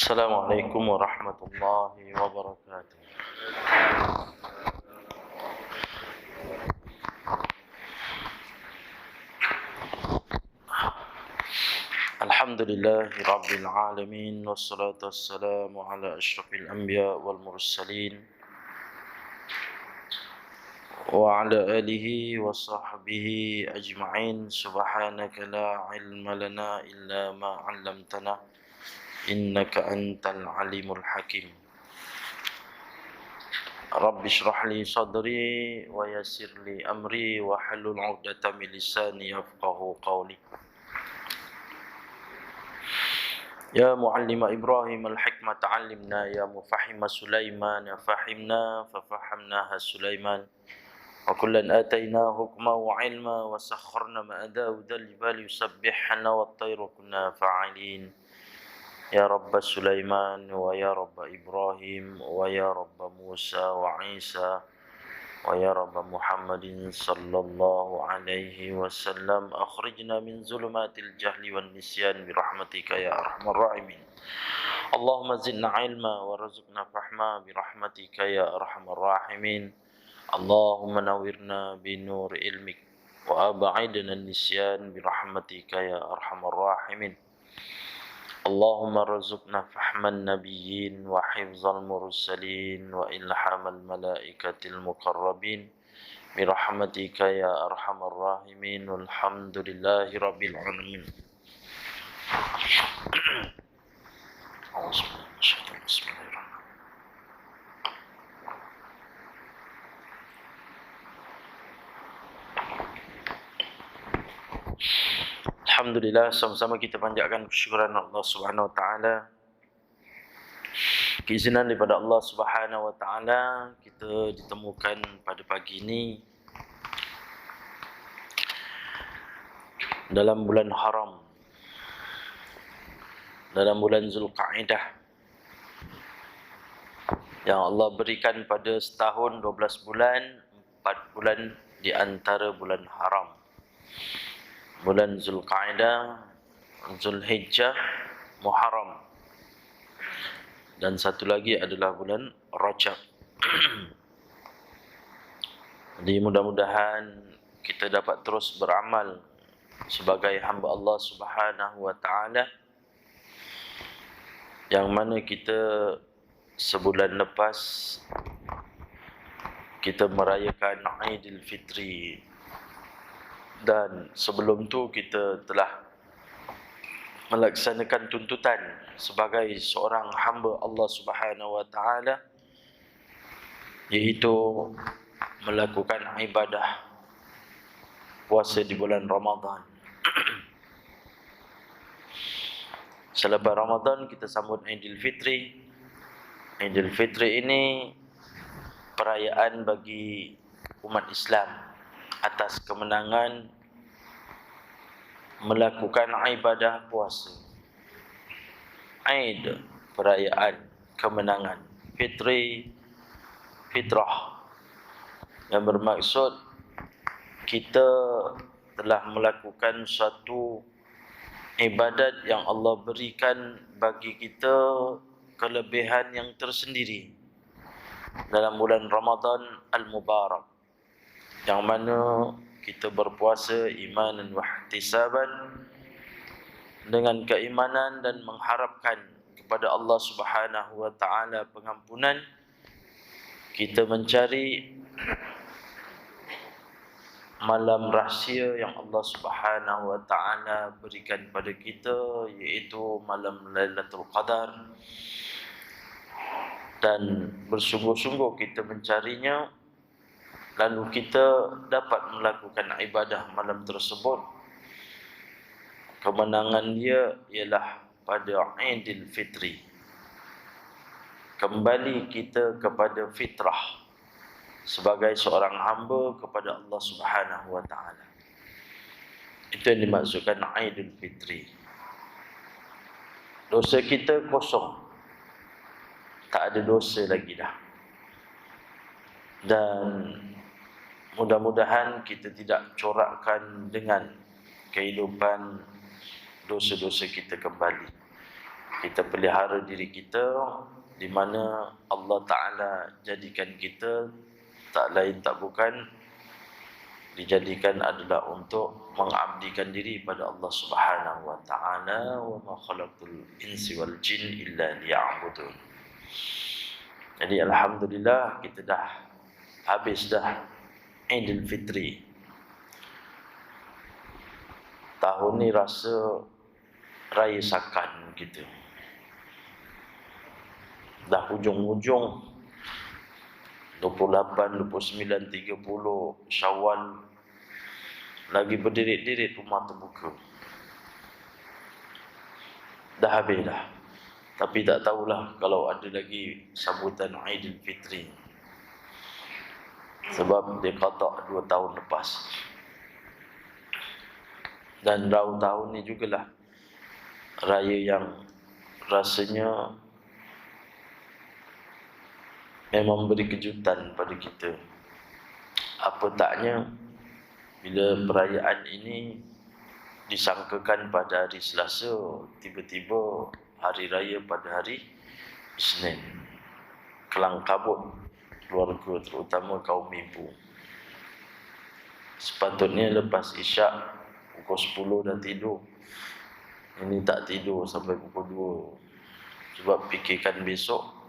Assalamualaikum warahmatullahi wabarakatuh. Alhamdulillahi rabbil alamin, wassalatu wassalamu ala asyrafil anbiya wal mursalin wa ala alihi wa sahbihi ajma'in. Subhanaka la ilma lana illa ma 'allamtana innaka antal alimul hakim. Rabbi shrah li sadri wa yassir li amri wa halul 'uqdatam min lisani yafqahu qawli. Ya muallima Ibrahim al-hikmata 'allimna, ya mufahhima Sulaiman fahimna fafahamnaha Sulaiman. Wa kullan atayna hukma wa 'ilma wa sakharna ma'a Daud al-jibali yusabbihna wat-tayru kunna fa'ilin. Ya Rabb Sulaiman wa ya Rabb Ibrahim wa ya Rabb Musa wa Isa wa ya Rabb Muhammadin sallallahu alaihi wasallam, akhrijna min zulumatil jahli wan nisyan bi rahmatika ya arhamar rahimin. Allahumma zidna ilma warzuqna fahma bi rahmatika ya arhamar rahimin. Allahumma nawwirna bi nur ilmik wa ab'idna an-nisyan bi rahmatika ya arhamar rahimin. Allahumma rzuqna fahman nabiyyin wa hifzal mursalin wa ilhamal malaikatil muqarrabin bi rahmatika ya arhamar rahimin. Alhamdulillahi rabbil alamin. Alhamdulillah, sama-sama kita panjatkan kesyukuran Allah Subhanahu wa taala. Keizinan daripada Allah Subhanahu wa taala kita ditemukan pada pagi ini dalam bulan haram, dalam bulan Zulqa'dah, yang Allah berikan pada setahun 12 bulan, 4 bulan di antara bulan haram. Bulan Zulqa'dah, Zulhijjah, Muharram, dan satu lagi adalah bulan Rajab. Jadi mudah-mudahan kita dapat terus beramal sebagai hamba Allah Subhanahu wa taala, yang mana kita sebulan lepas kita merayakan Aidil Fitri, dan sebelum tu kita telah melaksanakan tuntutan sebagai seorang hamba Allah Subhanahu wa taala, iaitu melakukan ibadah puasa di bulan Ramadan. Selepas Ramadan kita sambut Aidil Fitri. Aidil Fitri ini perayaan bagi umat Islam atas kemenangan melakukan ibadah puasa. Aid, perayaan kemenangan. Fitri, fitrah, yang bermaksud kita telah melakukan suatu ibadat yang Allah berikan bagi kita kelebihan yang tersendiri dalam bulan Ramadan Al-Mubarak, yang mana kita berpuasa imanan wa ihtisaban, dengan keimanan dan mengharapkan kepada Allah Subhanahu wa taala pengampunan. Kita mencari malam rahsia yang Allah Subhanahu wa taala berikan pada kita, iaitu malam Lailatul Qadar, dan bersungguh-sungguh kita mencarinya, lalu kita dapat melakukan ibadah malam tersebut. Kemenangan dia ialah pada Aidil Fitri. Kembali kita kepada fitrah sebagai seorang hamba kepada Allah Subhanahu wa taala. Itu yang dimaksudkan Aidil Fitri. Dosa kita kosong, tak ada dosa lagi dah. Dan mudah-mudahan kita tidak corakkan dengan kehidupan dosa-dosa kita kembali. kita pelihara diri kita, di mana Allah Ta'ala jadikan kita tak lain tak bukan dijadikan adalah untuk mengabdikan diri pada Allah Subhanahu wa Ta'ala. Wa ma khalaqtul insi wal jin illa liya'budun. Jadi alhamdulillah kita dah habis dah Idul Fitri. Tahun ni rasa raya sakan kita. Dah hujung-hujung 28, 29, 30 Syawal, lagi berdirit-dirit rumah terbuka. Dah habis dah. Tapi tak tahulah kalau ada lagi sambutan Aidil Fitri. Sebab dia qada 2 tahun lepas. Dan rauh tahun ni jugalah raya yang rasanya memang beri kejutan pada kita. Apa taknya bila perayaan ini disangkakan pada hari Selasa, tiba-tiba hari raya pada hari Isnin. Kelang kabut keluarga, terutama kaum ibu. Sepatutnya lepas Isyak pukul 10 dah tidur. Ini tak tidur sampai pukul 2. Sebab fikirkan besok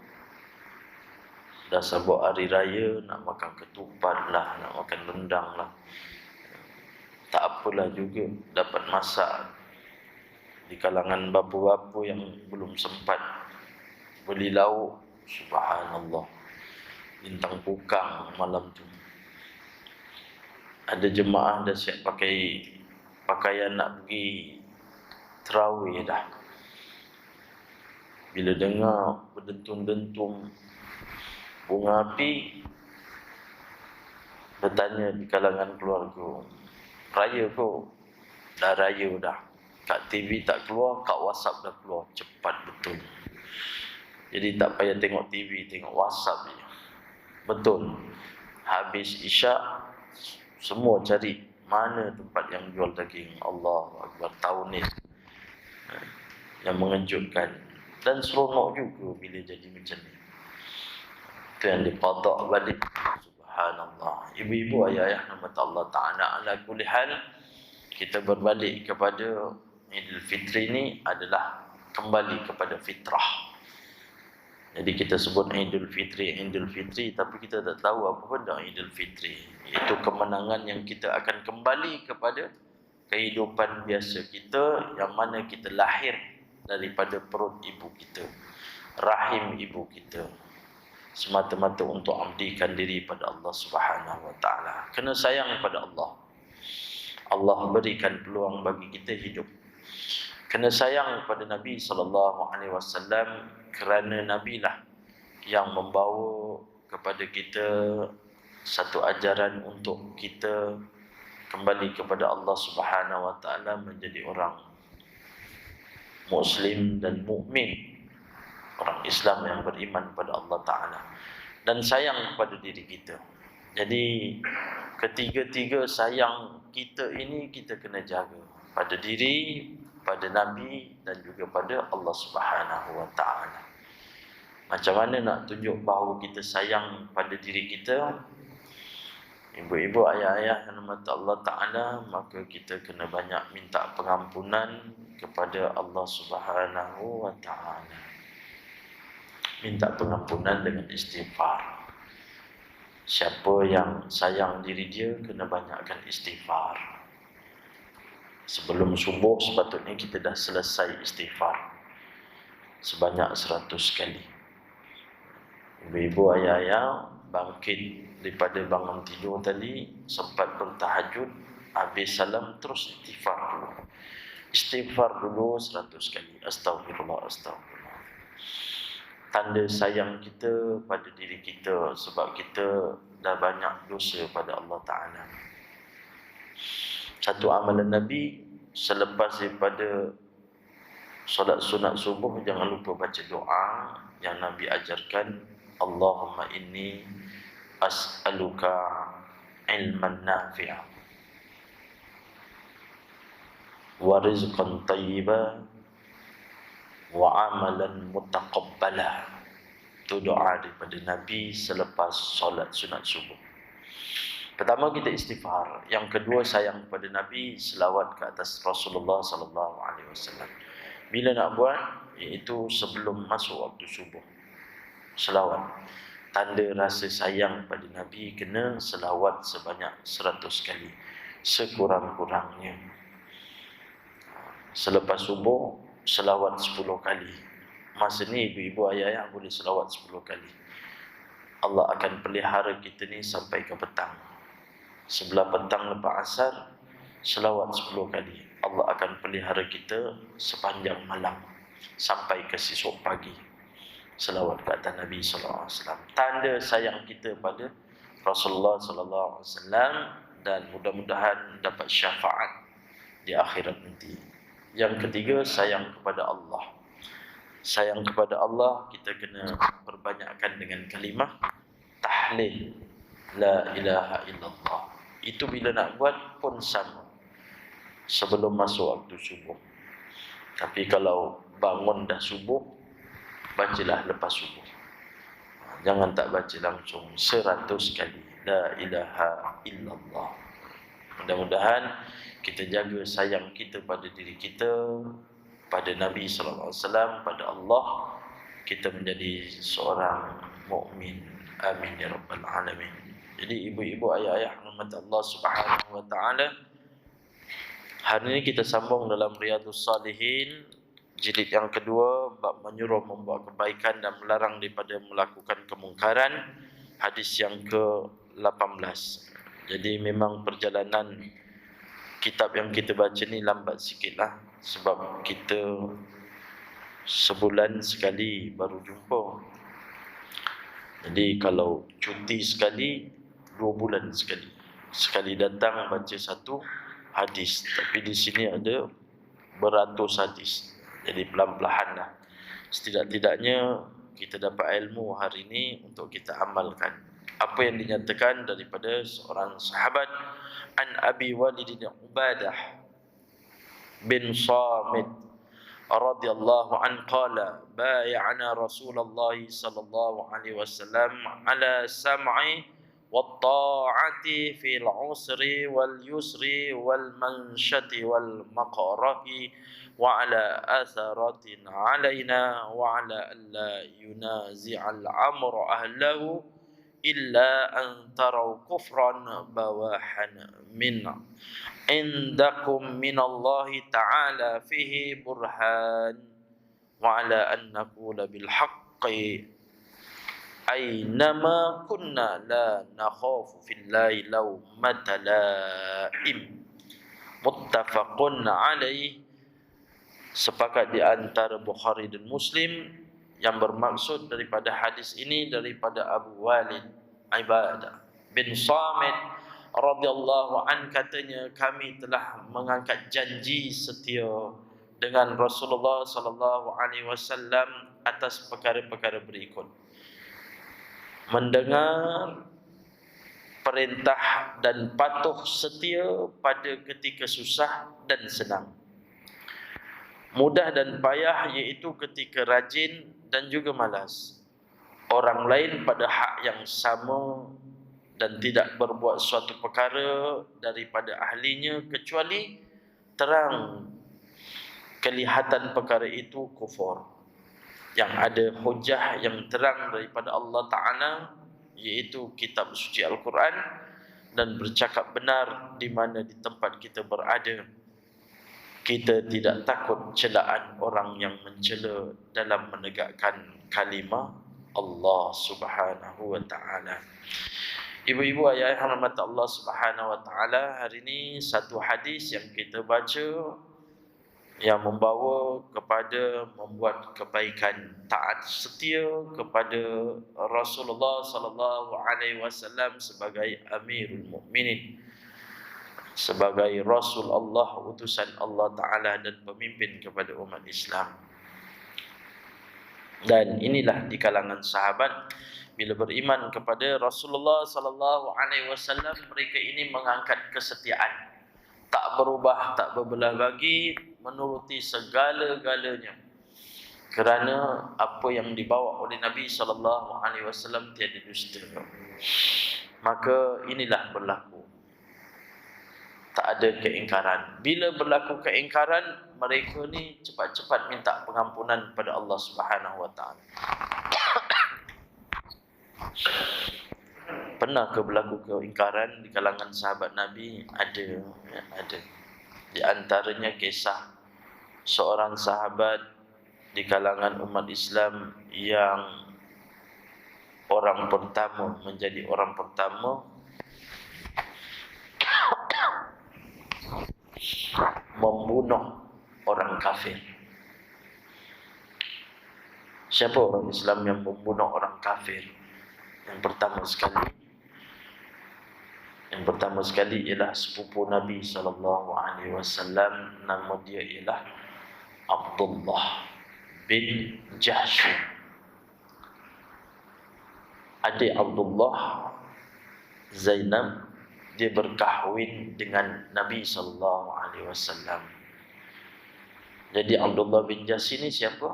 dah sabuk hari raya, nak makan ketupat lah, nak makan rendang lah. Tak apalah juga dapat masak. Di kalangan bapa-bapa yang belum sempat beli lauk, subhanallah, bintang pukang malam tu. Ada jemaah dah siap pakai pakaian nak pergi tarawih dah. Bila dengar berdentum-dentum bunga api, bertanya di kalangan keluarga, raya ke? Dah raya dah. Kat TV tak keluar, kat WhatsApp dah keluar. Cepat betul. Jadi tak payah tengok TV, tengok WhatsApp je. Betul. Habis Isyak, semua cari mana tempat yang jual daging. Allahu Akbar, tahun ni yang mengejutkan. Dan seronok juga bila jadi macam ni. Itu yang diqadak balik. Subhanallah. Ibu-ibu, ayah-ayah, nama Allah Ta'ala, ala kulli hal, kita berbalik kepada Idul Fitri ni adalah kembali kepada fitrah. Jadi kita sebut Idul Fitri, tapi kita tak tahu apa benda Idul Fitri. Itu kemenangan yang kita akan kembali kepada kehidupan biasa kita, yang mana kita lahir daripada perut ibu kita, rahim ibu kita, semata-mata untuk abdikan diri pada Allah Subhanahu wa Ta'ala. Kena sayang pada Allah. Allah berikan peluang bagi kita hidup. Kena sayang pada Nabi SAW, kerana Nabi lah yang membawa kepada kita satu ajaran untuk kita kembali kepada Allah Subhanahu wa Ta'ala, menjadi orang Muslim dan mukmin, orang Islam yang beriman pada Allah Ta'ala, dan sayang pada diri kita. Jadi ketiga-tiga sayang kita ini kita kena jaga, pada diri, pada Nabi, dan juga pada Allah Subhanahu wa Ta'ala. Macam mana nak tunjuk bahawa kita sayang pada diri kita? Ibu-ibu, ayah-ayah yang dirahmati Allah Ta'ala, maka kita kena banyak minta pengampunan kepada Allah Subhanahu wa Ta'ala. Minta pengampunan dengan istighfar. Siapa yang sayang diri dia, kena banyakkan istighfar. Sebelum subuh sepatutnya kita dah selesai istighfar sebanyak 100 kali. Ibu-ibu, ayah-ayah, bangkit daripada bangun tidur tadi, sempat bertahajud, habis salam terus istighfar dulu. Istighfar dulu 100 kali. Astagfirullah, astagfirullah. Tanda sayang kita pada diri kita, sebab kita dah banyak dosa pada Allah Ta'ala. Satu amalan Nabi, selepas daripada solat sunat subuh, jangan lupa baca doa yang Nabi ajarkan. Allahumma inni as'aluka ilman nafi'a wa rizqan tayyiba wa amalan mutaqabbala. Itu doa daripada Nabi selepas solat sunat subuh. Pertama kita istighfar, yang kedua sayang kepada Nabi, selawat ke atas Rasulullah sallallahu alaihi wasallam. Bila nak buat, iaitu sebelum masuk waktu subuh. Selawat. Tanda rasa sayang pada Nabi kena selawat sebanyak 100 kali sekurang-kurangnya. Selepas subuh selawat 10 kali. Masa ni ibu-ibu ayah-ayah boleh selawat 10 kali. Allah akan pelihara kita ni sampai ke petang. Sebelah petang lepas asar selawat 10 kali. Allah akan pelihara kita sepanjang malam sampai ke esok pagi. Selawat ke atas Nabi sallallahu alaihi wasallam. Tanda sayang kita pada Rasulullah sallallahu alaihi wasallam, dan mudah-mudahan dapat syafaat di akhirat nanti. Yang ketiga, sayang kepada Allah. Sayang kepada Allah, kita kena perbanyakkan dengan kalimah tahlil la ilaha illallah. Itu bila nak buat pun sama, sebelum masuk waktu subuh. Tapi kalau bangun dah subuh, bacalah lepas subuh. Jangan tak baca langsung 100 kali la ilaha illallah. Mudah-mudahan kita jaga sayang kita pada diri kita, pada Nabi sallallahu alaihi wasallam, pada Allah, kita menjadi seorang mukmin. Amin ya rabbal alamin. Jadi ibu-ibu, ayah-ayah rahmat Allah Subhanahu wa taala, hari ini kita sambung dalam Riyadhus Salihin jilid yang kedua, bab menyuruh membuat kebaikan dan melarang daripada melakukan kemungkaran, hadis yang ke-18. Jadi memang perjalanan kitab yang kita baca ni lambat sikitlah, sebab kita sebulan sekali baru jumpa. Jadi kalau cuti sekali, 2 bulan sekali. Sekali datang baca satu hadis. Tapi di sini ada beratus hadis. Jadi pelan-pelan lah. Setidak-tidaknya kita dapat ilmu hari ini untuk kita amalkan. Apa yang dinyatakan daripada seorang sahabat, an Abi Walid Ubadah bin Samit radhiyallahu an qala bay'ana Rasulullah sallallahu alaihi wasallam ala sam'i wat ta'ati fil usri wal yusri wal manshati wal maqrahi wa ala atharatin alaina wa ala alla yunazi'al amru ahlahu illa an taraw kufran bawahan min indakum minallahi ta'ala fihi burhan wa ala an naqula bil haqqi aynama kunna la nakhafu fillahi lawmata laim. Muttafaqun alaih. Sepakat di antara Bukhari dan Muslim. Yang bermaksud daripada hadis ini daripada Abu Walid Ubadah bin Samit radhiyallahu an, katanya kami telah mengangkat janji setia dengan Rasulullah sallallahu alaihi wasallam atas perkara-perkara berikut: mendengar perintah dan patuh setia pada ketika susah dan senang, mudah dan payah, iaitu ketika rajin dan juga malas, orang lain pada hak yang sama, dan tidak berbuat suatu perkara daripada ahlinya kecuali terang kelihatan perkara itu kufur, yang ada hujah yang terang daripada Allah Ta'ala, iaitu kitab suci Al-Quran, dan bercakap benar di mana di tempat kita berada. Kita tidak takut celaan orang yang mencela dalam menegakkan kalimah Allah Subhanahu wa Ta'ala. Ibu-ibu, ayah rahmat Allah Subhanahu wa Ta'ala, hari ini satu hadis yang kita baca yang membawa kepada membuat kebaikan, taat setia kepada Rasulullah sallallahu alaihi wasallam sebagai Amirul Mukminin, sebagai Rasul Allah, utusan Allah Ta'ala dan pemimpin kepada umat Islam. Dan inilah di kalangan sahabat, bila beriman kepada Rasulullah sallallahu alaihi wasallam, mereka ini mengangkat kesetiaan, tak berubah, tak berbelah bagi, menuruti segala-galanya. Kerana apa yang dibawa oleh Nabi SAW tiada dusta. Maka inilah berlaku. Tak ada keingkaran. Bila berlaku keingkaran, mereka ni cepat-cepat minta pengampunan pada Allah Subhanahu Wa Taala. Pernah ke berlaku keingkaran di kalangan sahabat Nabi? Ada, ya, ada. Di antaranya kisah seorang sahabat di kalangan umat Islam yang orang pertama menjadi orang pertama membunuh orang kafir. Siapa orang Islam yang membunuh orang kafir? Yang pertama sekali ialah sepupu Nabi SAW. Nama dia ialah Abdullah bin Jahsh. Adik Abdullah, Zainab, dia berkahwin dengan Nabi SAW. Jadi Abdullah bin Jahsh ini siapa?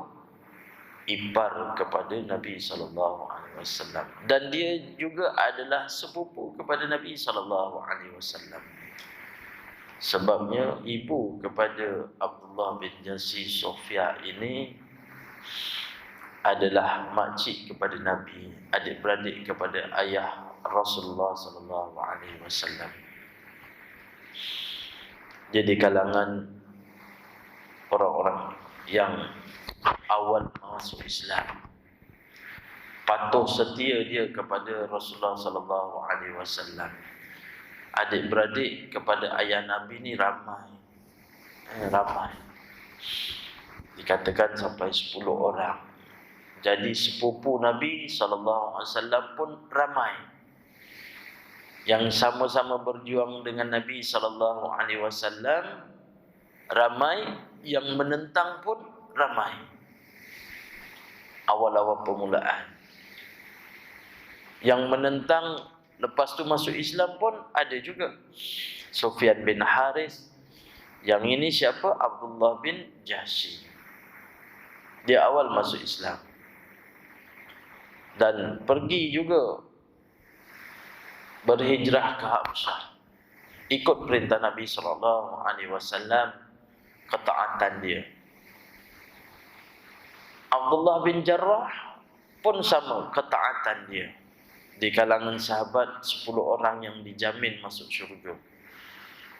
Ipar kepada Nabi SAW. Dan dia juga adalah sepupu kepada Nabi SAW. Sebabnya ibu kepada Abdullah bin Jahsh, Sofia ini adalah makcik kepada Nabi, adik-beradik kepada ayah Rasulullah SAW. Jadi kalangan orang-orang yang awal masuk Islam, patuh setia dia kepada Rasulullah SAW. Adik-beradik kepada ayah Nabi ni ramai. Dikatakan sampai 10 orang. Jadi sepupu Nabi SAW pun ramai. Yang sama-sama berjuang dengan Nabi SAW ramai, yang menentang pun ramai. Awal-awal permulaan. Yang menentang lepas tu masuk Islam pun ada juga. Sufyan bin Haris. Yang ini siapa? Abdullah bin Jahsh. Dia awal masuk Islam. Dan pergi juga berhijrah ke Habsyah. Ikut perintah Nabi SAW, ketaatan dia. Abdullah bin Jarrah pun sama ketaatan dia. Di kalangan sahabat 10 orang yang dijamin masuk syurga.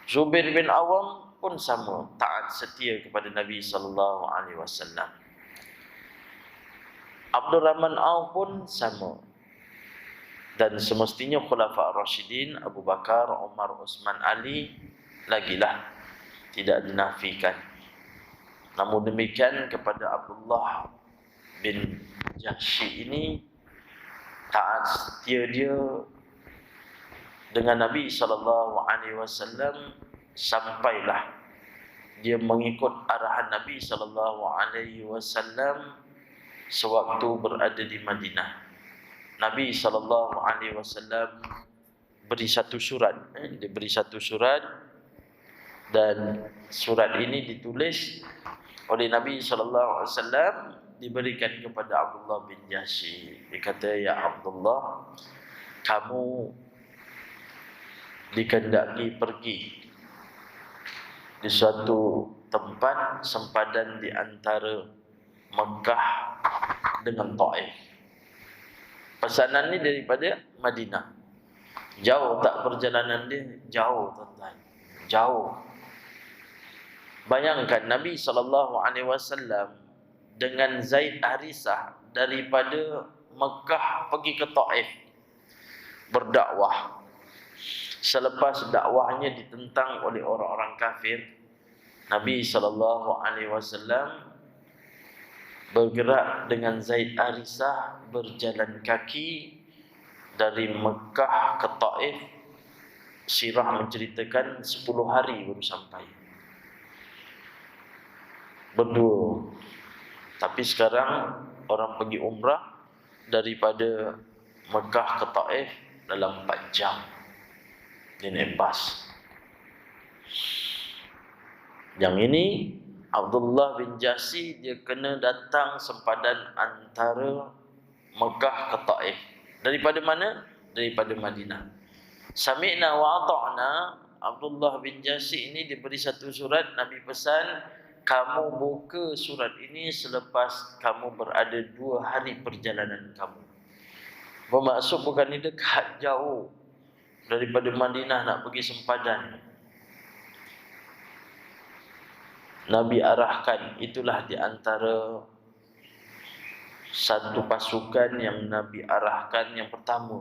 Zubair bin Awam pun sama, taat setia kepada Nabi SAW. Abdul Rahman Auf pun sama. Dan semestinya Khulafa Ar-Rashidin, Abu Bakar, Umar, Uthman, Ali lagilah tidak dinafikan. Namun demikian kepada Abdullah bin Jahsh ini, taat setia dia dengan Nabi SAW sampailah dia mengikut arahan Nabi SAW sewaktu berada di Madinah. Nabi SAW beri satu surat. Dia beri satu surat, dan surat ini ditulis oleh Nabi SAW, diberikan kepada Abdullah bin Jahsh. Dia kata, ya Abdullah, kamu dikehendaki pergi di suatu tempat sempadan di antara Mekah dengan Taif. Pesanan ni daripada Madinah. Jauh tak perjalanan dia? Jauh, tuan-tuan. Jauh. Bayangkan Nabi SAW dengan Zaid Harisah daripada Mekah pergi ke Taif berdakwah. Selepas dakwahnya ditentang oleh orang-orang kafir, Nabi SAW bergerak dengan Zaid Harisah berjalan kaki dari Mekah ke Taif. Sirah menceritakan 10 hari baru sampai. Berdua. Tapi sekarang orang pergi umrah daripada Mekah ke Taif dalam 4 jam. Dia naik bas. Yang ini Abdullah bin Jahsy dia kena datang sempadan antara Mekah ke Taif. Daripada mana? Daripada Madinah. Sami'na wa ata'na. Abdullah bin Jahsy ini diberi satu surat, Nabi pesan, kamu buka surat ini selepas kamu berada 2 hari perjalanan kamu. Bermaksud bukan ini dekat, jauh. Daripada Madinah nak pergi sempadan, Nabi arahkan. Itulah di antara satu pasukan yang Nabi arahkan yang pertama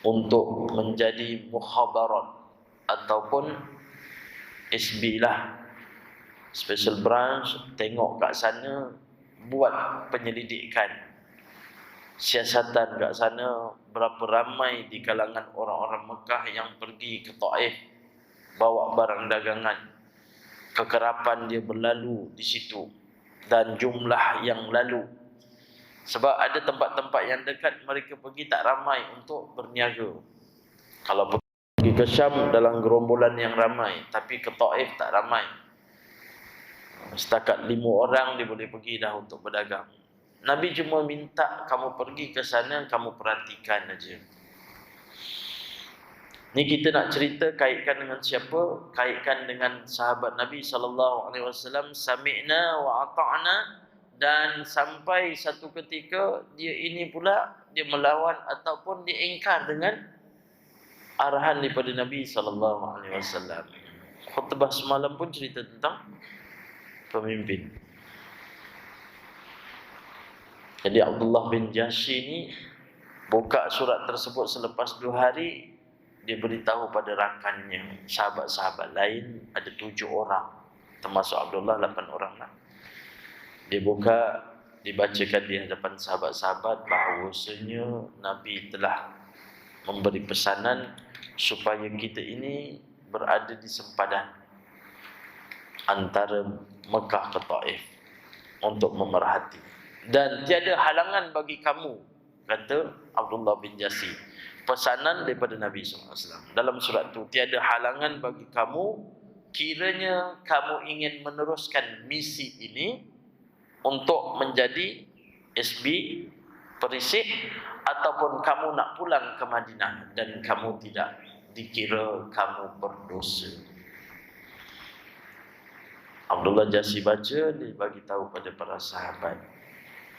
untuk menjadi mukhabarat ataupun SB lah, special branch, tengok kat sana, buat penyelidikan, siasatan kat sana, berapa ramai di kalangan orang-orang Mekah yang pergi ke Taif bawa barang dagangan, kekerapan dia berlalu di situ, dan jumlah yang lalu. Sebab ada tempat-tempat yang dekat mereka pergi tak ramai untuk berniaga. Kalau pergi ke Syam dalam gerombolan yang ramai, tapi ke Taif tak ramai. Setakat 5 orang dia boleh pergi dah untuk berdagang. Nabi cuma minta kamu pergi ke sana, kamu perhatikan aja. Ni kita nak cerita kaitkan dengan siapa? Kaitkan dengan sahabat Nabi SAW. Sami'na wa ata'na. Dan sampai satu ketika dia ini pula dia melawan ataupun dia ingkar dengan arahan daripada Nabi SAW. Khutbah semalam pun cerita tentang pemimpin. Jadi Abdullah bin Jahsy ni buka surat tersebut selepas 2 hari. Dia beritahu pada rakannya, sahabat-sahabat lain, ada 7 orang, termasuk Abdullah 8 orang lah. Dia buka, dibacakan di hadapan sahabat-sahabat bahawasanya Nabi telah memberi pesanan supaya kita ini berada di sempadan antara Mekah ke Taif untuk memerhati. Dan tiada halangan bagi kamu, kata Abdullah bin Jahsy. Pesanan daripada Nabi SAW dalam surat tu, tiada halangan bagi kamu kiranya kamu ingin meneruskan misi ini untuk menjadi SB perisik, ataupun kamu nak pulang ke Madinah dan kamu tidak dikira kamu berdosa. Abdullah Jahsy baca, dia bagi tahu pada para sahabat,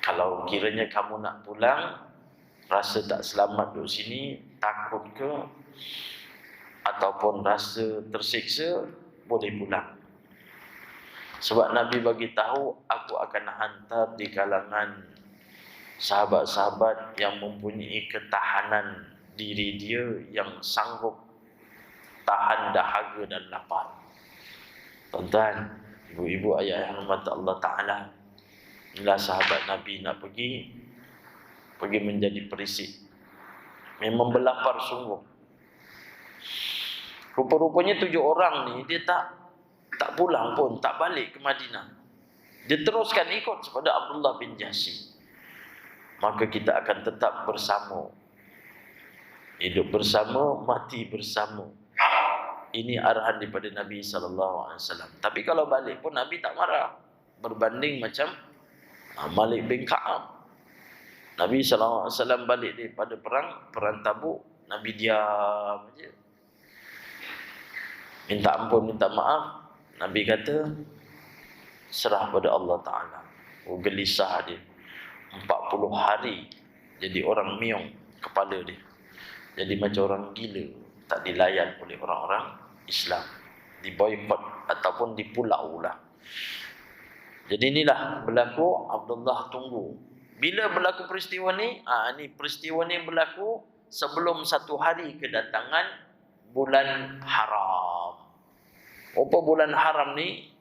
kalau kiranya kamu nak pulang, rasa tak selamat duduk sini, takut ke, ataupun rasa tersiksa, boleh pulang. Sebab Nabi bagi tahu, aku akan hantar di kalangan sahabat-sahabat yang mempunyai ketahanan diri dia, yang sanggup tahan dahaga dan lapar. Tuan-tuan, ibu-ibu, ayah yang hormat Allah Ta'ala, inilah sahabat Nabi nak pergi menjadi perisik. Memang berlapar sungguh. Rupa-rupanya 7 orang ni dia tak pulang pun, tak balik ke Madinah. Dia teruskan ikut kepada Abdullah bin Jahsy. Maka kita akan tetap bersama, hidup bersama, mati bersama. Ini arahan daripada Nabi SAW. Tapi kalau balik pun Nabi tak marah. Berbanding macam Malik bin Ka'ab. Nabi SAW balik daripada perang Tabuk, Nabi diam aja, minta ampun, minta maaf. Nabi kata serah pada Allah Ta'ala. Gelisah dia 40 hari jadi orang miong kepala dia, jadi macam orang gila, tak dilayan oleh orang-orang Islam, diboykot ataupun dipulau lah. Jadi inilah berlaku. Abdullah tunggu. Bila berlaku peristiwa ni? Peristiwa ni berlaku sebelum 1 hari kedatangan bulan haram. Apa bulan haram ni?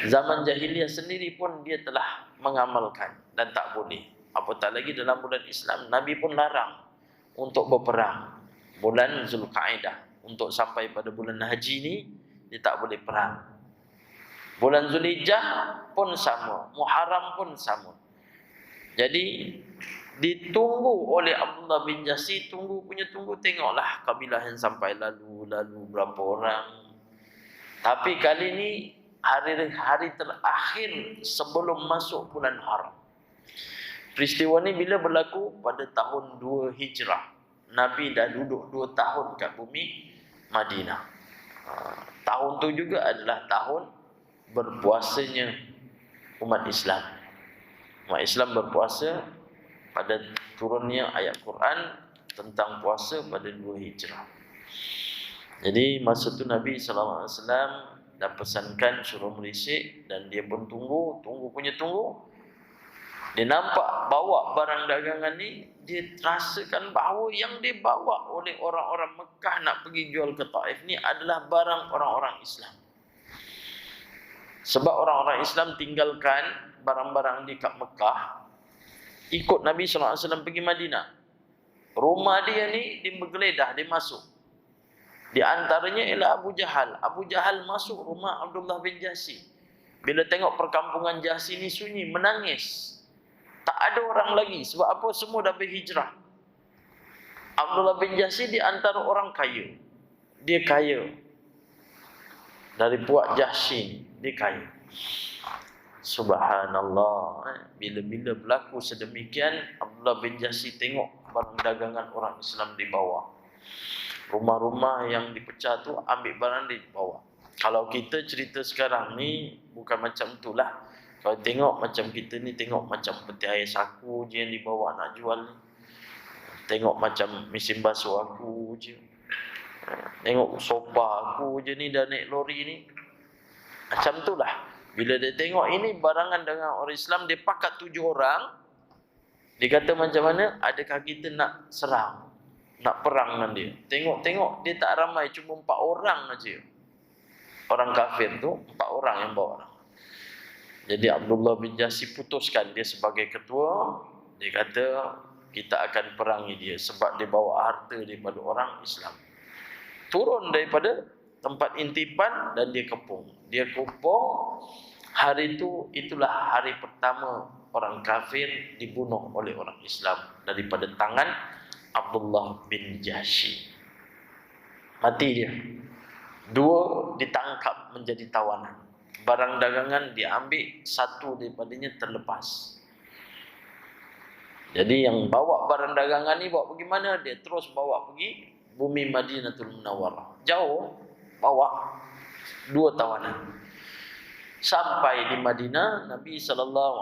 Zaman jahiliyah sendiri pun dia telah mengamalkan dan tak boleh. Apatah lagi dalam bulan Islam, Nabi pun larang untuk berperang. Bulan Zulkaidah, untuk sampai pada bulan haji ni, dia tak boleh perang. Bulan Zulhijjah pun sama, Muharram pun sama. Jadi ditunggu oleh Abdullah bin Jahsy, tunggu, tengoklah kabilah yang sampai lalu berapa orang. Tapi kali ini hari terakhir sebelum masuk bulan Haram. Peristiwa ini bila berlaku pada tahun 2 Hijrah. Nabi dah duduk 2 tahun kat bumi Madinah. Tahun tu juga adalah tahun berpuasanya umat Islam. Umat Islam berpuasa pada turunnya ayat Quran tentang puasa pada 2 Hijrah. Jadi masa tu Nabi SAW dah pesankan suruh merisik, dan dia pun tunggu. Dia nampak bawa barang dagangan ni, dia rasakan bahawa yang dia bawa oleh orang-orang Mekah nak pergi jual ke Taif ni adalah barang orang-orang Islam. Sebab orang-orang Islam tinggalkan barang-barang di kat Mekah, ikut Nabi SAW pergi Madinah. Rumah dia ni, dia bergeledah, dia masuk. Di antaranya ialah Abu Jahal. Abu Jahal masuk rumah Abdullah bin Jahsy. Bila tengok perkampungan Jahsy ni sunyi, menangis. Tak ada orang lagi. Sebab apa? Semua dah berhijrah. Abdullah bin Jahsy di antara orang kaya. Dia kaya. Dari puak Jahsy, dia kaya. Subhanallah. Bila-bila berlaku sedemikian, Abdullah bin Jahsy tengok barang dagangan orang Islam di bawah. Rumah-rumah yang dipecah tu ambil barang di bawah. Kalau kita cerita sekarang ni bukan macam itulah. Kalau tengok macam kita ni, tengok macam peti air saku je yang dibawa nak jual ni. Tengok macam mesin basuh aku je. Tengok sofa aku je ni dah naik lori ni. Macam itulah. Bila dia tengok ini barangan dengan orang Islam, dia pakat 7 orang. Dia kata macam mana? Adakah kita nak serang? Nak perang dengan dia? Tengok-tengok dia tak ramai, cuma 4 orang aja. Orang kafir tu 4 orang yang bawa. Jadi Abdullah bin Jahsy putuskan, dia sebagai ketua, dia kata kita akan perangi dia sebab dia bawa harta daripada orang Islam. Turun daripada tempat intipan dan dia kepung. Dia kepung. Hari itu, itulah hari pertama orang kafir dibunuh oleh orang Islam daripada tangan Abdullah bin Jahsy. Mati dia. 2 ditangkap menjadi tawanan. Barang dagangan diambil, 1 daripadanya terlepas. Jadi yang bawa barang dagangan ni bawa pergi mana? Dia terus bawa pergi bumi Madinatul Munawwarah. Jauh, bawa 2 tawanan. Sampai di Madinah, Nabi SAW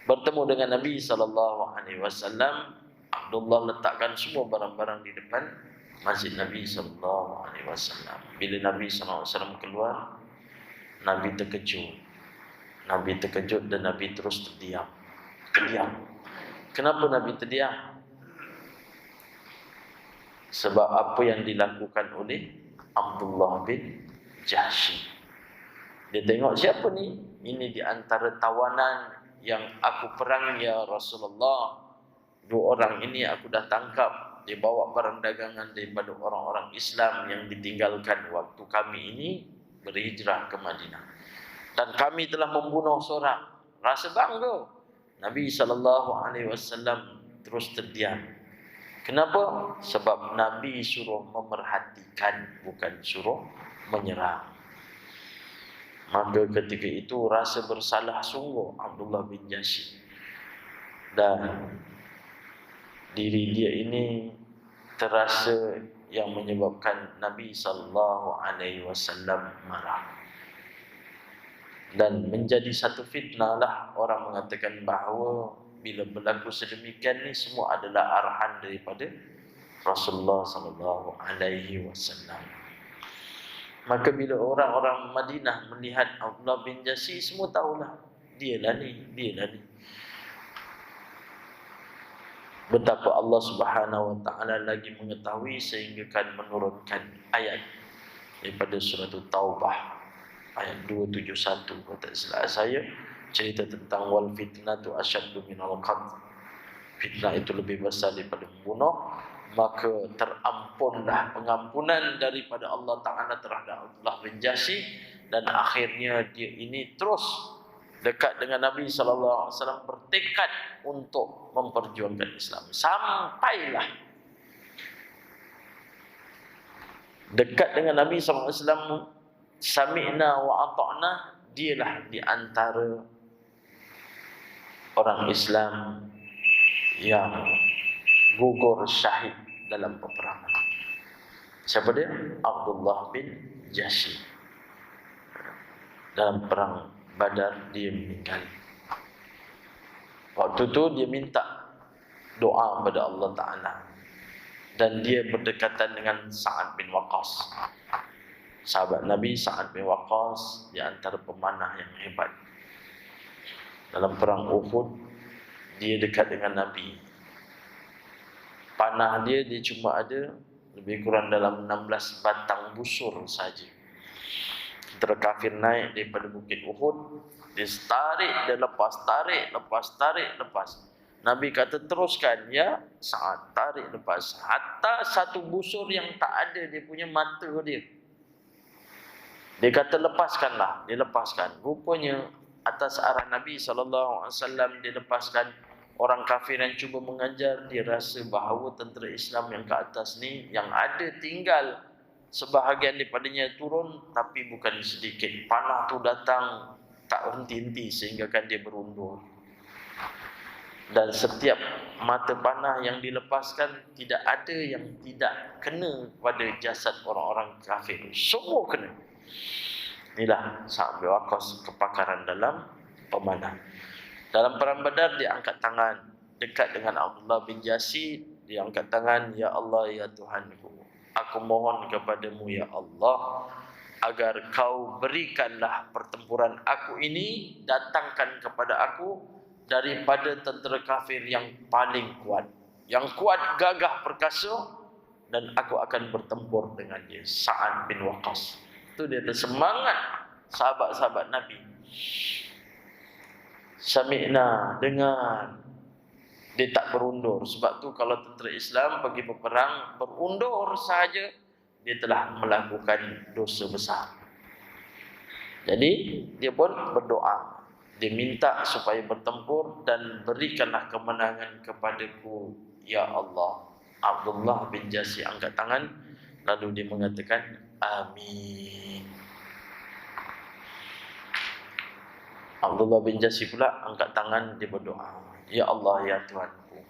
bertemu dengan Nabi SAW. Abdullah letakkan semua barang-barang di depan masjid Nabi SAW. Bila Nabi SAW keluar, Nabi terkejut. Dan Nabi terus terdiam. Kenapa Nabi terdiam? Sebab apa yang dilakukan oleh Abdullah bin Jahsy. Dia tengok siapa ni? Ini di antara tawanan yang aku perang ya Rasulullah. 2 orang ini aku dah tangkap. Dia bawa barang dagangan daripada orang-orang Islam yang ditinggalkan waktu kami ini berhijrah ke Madinah. Dan kami telah membunuh seorang. Rasa bangga. Nabi SAW terus terdiam. Kenapa? Sebab Nabi suruh memerhatikan, bukan suruh menyerang. Maka ketika itu rasa bersalah sungguh Abdullah bin Jahsy. Dan diri dia ini terasa yang menyebabkan Nabi SAW marah. Dan menjadi satu fitnah lah. Orang mengatakan bahawa bila berlaku sedemikian ni semua adalah arahan daripada Rasulullah SAW. Maka bila orang-orang Madinah melihat Abdullah bin Jahsy, semua tahulah dialah ni. Betapa Allah Subhanahu wa taala lagi mengetahui sehingga kan menurunkan ayat daripada surah Taubah ayat 271. Kalau tak silap saya, cerita tentang wal fitnatu asyaddu minal qatl. Fitnah itu lebih besar daripada membunuh. Maka terampunlah, pengampunan daripada Allah Ta'ala terhadap Abdullah bin Jahsy. Dan akhirnya dia ini terus dekat dengan Nabi SAW, bertekad untuk memperjuangkan Islam. Sampailah dekat dengan Nabi SAW, sami'na wa ata'na, dialah di antara orang Islam yang gugur syahid dalam peperangan. Siapa dia? Abdullah bin Jahsy. Dalam perang Badar dia meninggal. Waktu tu dia minta doa kepada Allah Ta'ala, dan dia berdekatan dengan Sa'ad bin Waqqas. Sahabat Nabi Sa'ad bin Waqqas di antara pemanah yang hebat. Dalam perang Uhud dia dekat dengan Nabi. Panah dia cuma ada lebih kurang dalam 16 batang busur saja. Tentera kafir naik daripada bukit Uhud, dia tarik, dia lepas, tarik, lepas, tarik, lepas. Nabi kata, teruskan ya Sa'ad, tarik, lepas. Hatta satu busur yang tak ada dia punya mata dia. Dia kata, lepaskanlah. Dia lepaskan. Rupanya atas arah Nabi SAW dia lepaskan. Orang kafir yang cuba mengajar, dia rasa bahawa tentera Islam yang ke atas ni, yang ada tinggal sebahagian daripadanya turun, tapi bukan sedikit. Panah tu datang tak henti-henti sehingga kan dia berundur. Dan setiap mata panah yang dilepaskan, tidak ada yang tidak kena pada jasad orang-orang kafir. Semua kena. Inilah Sa'ad bin Waqqas, kepakaran dalam pemanah. Dalam perang Badar dia angkat tangan dekat dengan Abdullah bin Jahsy. Dia angkat tangan, ya Allah, ya Tuhanku, aku mohon kepadamu ya Allah, agar kau berikanlah pertempuran aku ini, datangkan kepada aku daripada tentera kafir yang paling kuat, yang kuat, gagah, perkasa, dan aku akan bertempur dengan dia. Sa'ad bin Waqqas. Itu dia semangat sahabat-sahabat Nabi. Sami'na, dengar. Dia tak berundur. Sebab tu kalau tentera Islam pergi berperang, berundur sahaja, dia telah melakukan dosa besar. Jadi dia pun berdoa. Dia minta supaya bertempur, dan berikanlah kemenangan kepadaku ya Allah. Abdullah bin Jahsy angkat tangan, lalu dia mengatakan amin. Abdullah bin Jahsy pula angkat tangan, dia berdoa, ya Allah, ya Tuhanku,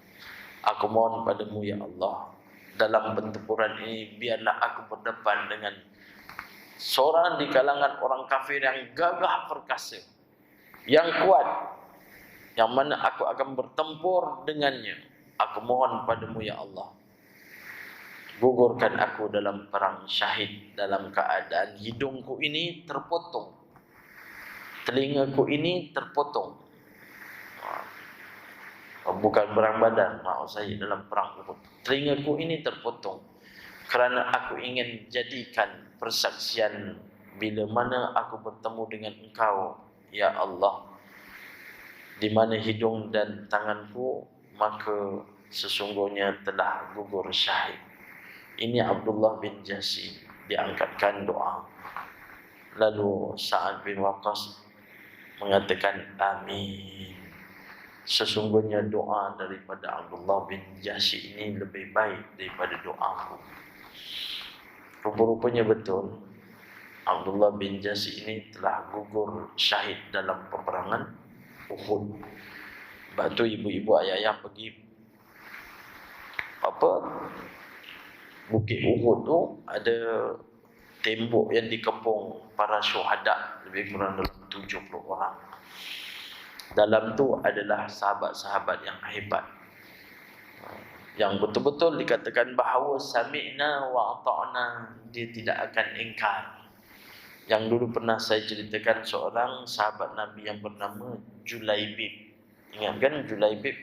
aku mohon padamu ya Allah, dalam pertempuran ini biarlah aku berdepan dengan seorang di kalangan orang kafir yang gagah perkasa, yang kuat, yang mana aku akan bertempur dengannya. Aku mohon padamu ya Allah, gugurkan aku dalam perang syahid dalam keadaan hidungku ini terpotong, telingaku ini terpotong. Bukan perang Badar, maaf saya, dalam perang Uhud. Telingaku ini terpotong kerana aku ingin jadikan persaksian bila mana aku bertemu dengan Engkau ya Allah, di mana hidung dan tanganku, maka sesungguhnya telah gugur syahid. Ini Abdullah bin Jahsy, diangkatkan doa. Lalu Sa'ad bin Waqqas mengatakan amin. Sesungguhnya doa daripada Abdullah bin Jahsy ini lebih baik daripada doaku. Rupa-rupanya betul, Abdullah bin Jahsy ini telah gugur syahid dalam peperangan Uhud. Sebab tu ibu-ibu ayah-ayah pergi Bukit Uhud tu, ada tembok yang dikepung para syuhada, lebih kurang dalam 70 orang. Dalam tu adalah sahabat-sahabat yang hebat, yang betul-betul dikatakan bahawa sami'na wa ata'na, dia tidak akan ingkar. Yang dulu pernah saya ceritakan seorang sahabat Nabi yang bernama Julaibib. Ingat kan Julaibib?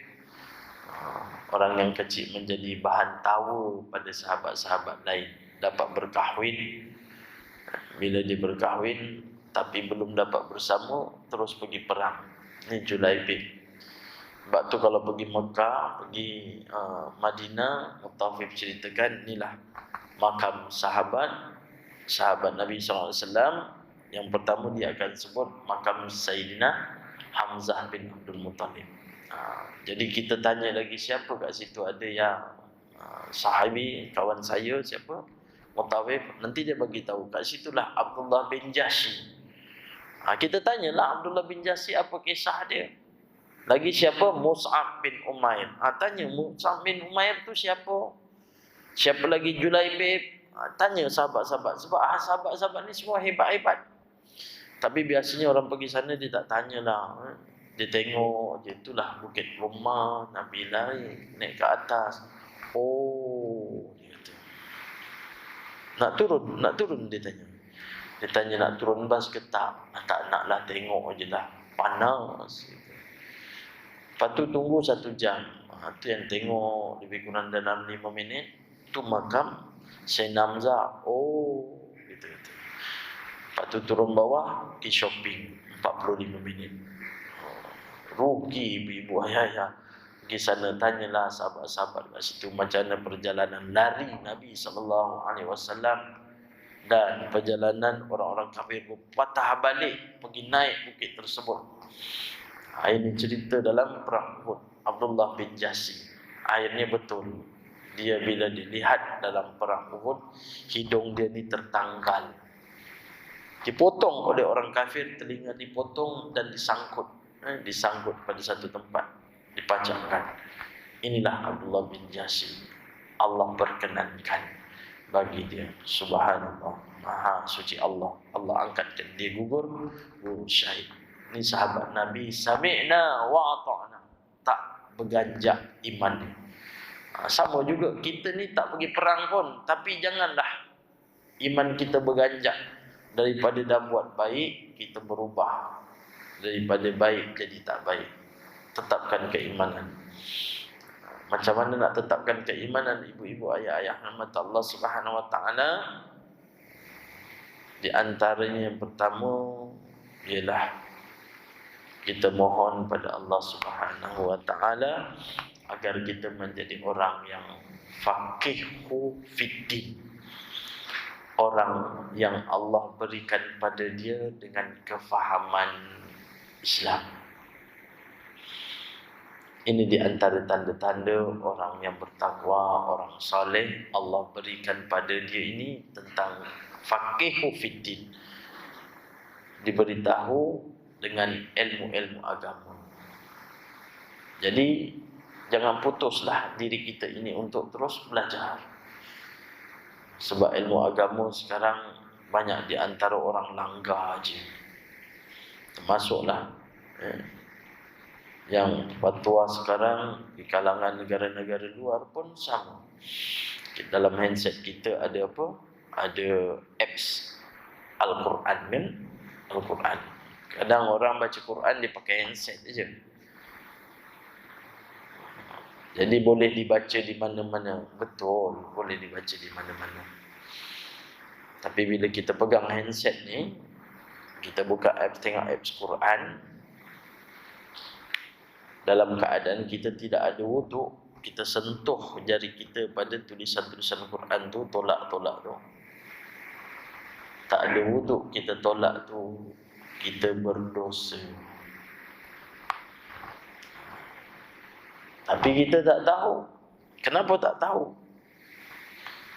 Orang yang kecil menjadi bahan tawa pada sahabat-sahabat lain. Dapat berkahwin. Bila dia berkahwin tapi belum dapat bersama, terus pergi perang. Ini Julaibib. Sebab tu kalau pergi Mekah, pergi Madinah, Mutawif ceritakan, inilah makam sahabat Nabi SAW. Yang pertama dia akan sebut makam Sayyidina Hamzah bin Abdul Muttalib. Jadi kita tanya lagi, siapa kat situ ada yang sahabi, kawan saya siapa? Mutawif, nanti dia bagi tahu. Kat situlah Abdullah bin Jahsy. Kita tanyalah Abdullah bin Jahsy apa kisah dia. Lagi siapa? Mus'ab bin Umair. Tanya Mus'ab bin Umair tu siapa? Siapa lagi? Julaibib. Tanya sahabat-sahabat. Sebab sahabat-sahabat ni semua hebat-hebat. Tapi biasanya orang pergi sana dia tak tanyalah. Dia tengok je, itulah Bukit Rumah, Nabi lari, naik ke atas. Oh, dia kata. Nak turun dia tanya. Dia tanya nak turun bas ke tak? Tak naklah, tengok je lah. Panas. Lepas tu tunggu 1 jam. Tu yang tengok lebih kurang dalam 5 minit. Tu makam Sayyidina Hamzah. Oh, gitu. Lepas tu turun bawah, pergi shopping 45 minit. Rugi ibu ayah. Pergi sana tanyalah sahabat-sahabat kat situ macam mana perjalanan lari Nabi SAW dan perjalanan orang-orang kafir berpatah balik pergi naik bukit tersebut. Ini cerita dalam perang Uhud. Abdullah bin Jahsy. Akhirnya betul. Dia bila dilihat dalam perang Uhud, hidung dia ni tertanggal. Dipotong oleh orang kafir, telinga dipotong dan disangkut pada satu tempat, dipajangkan. Inilah Abdullah bin Jahsy. Allah berkenankan bagi dia. Subhanallah, maha suci Allah. Allah angkatkan dia gugur syahid. Ini sahabat Nabi. Sami'na wa ata'na. Tak berganjak iman dia. Sama juga kita ni tak pergi perang pun, tapi janganlah iman kita berganjak. Daripada dah buat baik, kita berubah. Daripada baik jadi tak baik. Tetapkan keimanan. Macam mana nak tetapkan keimanan ibu-ibu, ayah-ayah rahmat Allah Subhanahu wa taala? Di antaranya yang pertama ialah kita mohon pada Allah Subhanahu wa taala agar kita menjadi orang yang faqihu fiddin. Orang yang Allah berikan pada dia dengan kefahaman Islam. Ini di antara tanda-tanda orang yang bertakwa, orang saleh. Allah berikan pada dia ini tentang faqihu fiddin. Diberitahu dengan ilmu-ilmu agama. Jadi jangan putuslah diri kita ini untuk terus belajar. Sebab ilmu agama sekarang banyak di antara orang langgar je. Termasuklah yang fatwa sekarang di kalangan negara-negara luar pun sama. Dalam handset kita ada apa? Ada apps Al-Quran kan? Al-Quran. Kadang orang baca Quran dia pakai handset aja. Jadi boleh dibaca di mana-mana. Betul, boleh dibaca di mana-mana. Tapi bila kita pegang handset ni, kita buka app, tengok apps Quran, dalam keadaan kita tidak ada wuduk, kita sentuh jari kita pada tulisan-tulisan Quran tu, tolak-tolak tu. Tak ada wuduk, kita tolak tu, kita berdosa. Tapi kita tak tahu. Kenapa tak tahu?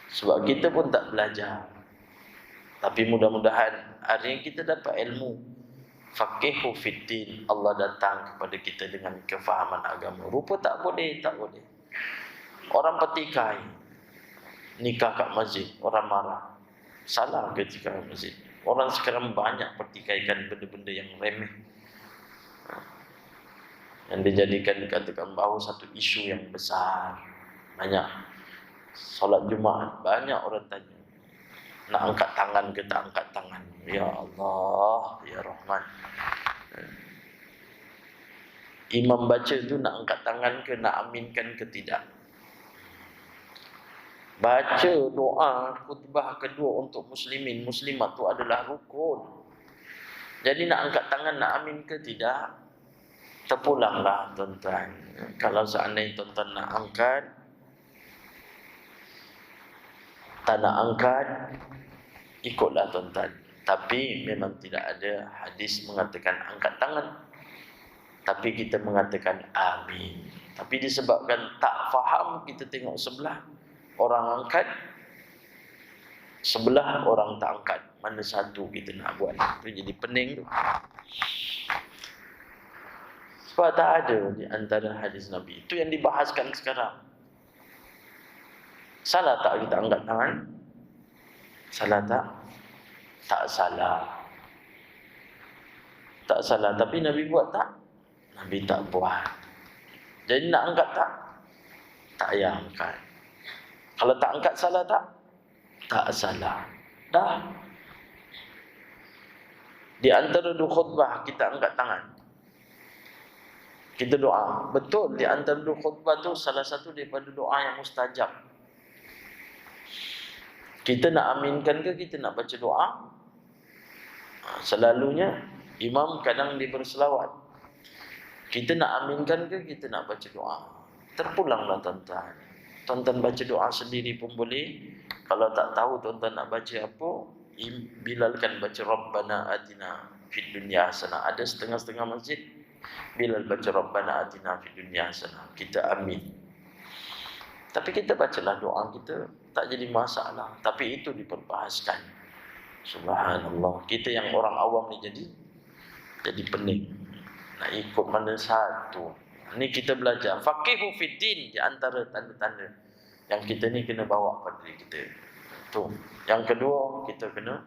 Sebab kita pun tak belajar. Tapi mudah-mudahan hari ini kita dapat ilmu faqihu fiddin. Allah datang kepada kita dengan kefahaman agama. Rupa tak boleh. Orang petikai nikah kat masjid, orang marah. Salah ketika masjid. Orang sekarang banyak pertikaikan benda-benda yang remeh, yang dijadikan, dikatakan bahawa satu isu yang besar. Banyak solat Jumaat, banyak orang tanya nak angkat tangan ke tak angkat tangan. Ya Allah, Ya Rahman, imam baca tu nak angkat tangan ke, nak aminkan ke tidak. Baca doa khutbah kedua untuk muslimin, muslimat tu adalah rukun. Jadi nak angkat tangan, nak amin ke tidak, terpulanglah tuan-tuan. Kalau seandainya tuan-tuan nak angkat, tak nak angkat, ikutlah tuan-tuan. Tapi memang tidak ada hadis mengatakan angkat tangan, tapi kita mengatakan amin. Tapi disebabkan tak faham, kita tengok sebelah orang angkat, sebelah orang tak angkat. Mana satu kita nak buat? Itu jadi pening tu. Sebab tak ada di antara hadis Nabi. Itu yang dibahaskan sekarang. Salah tak kita angkat tangan? Salah tak? Tak salah. Tak salah. Tapi Nabi buat tak? Nabi tak buat. Jadi nak angkat tak? Tak payah angkat. Kalau tak angkat salah tak? Tak salah. Dah. Di antara dua khutbah kita angkat tangan. Kita doa. Betul, di antara dua khutbah tu salah satu daripada doa yang mustajab. Kita nak aminkan ke kita nak baca doa? Selalunya imam kadang dia berselawat. Kita nak aminkan ke kita nak baca doa? Terpulanglah tuan-tuan. Tuan-tuan baca doa sendiri pun boleh. Kalau tak tahu tuan-tuan nak baca apa, Bilalkan baca Rabbana atina fid dunya hasanah. Ada setengah-setengah masjid Bilal baca Rabbana atina fid dunya hasanah. Kita amin. Tapi kita bacalah doa kita, tak jadi masalah. Tapi itu diperbahaskan. Subhanallah. Kita yang orang awam ni jadi pening. Nak ikut mana satu. Ni kita belajar faqihu fid din, di antara tanda-tanda yang kita ni kena bawa pada diri kita. Tu. Yang kedua, kita kena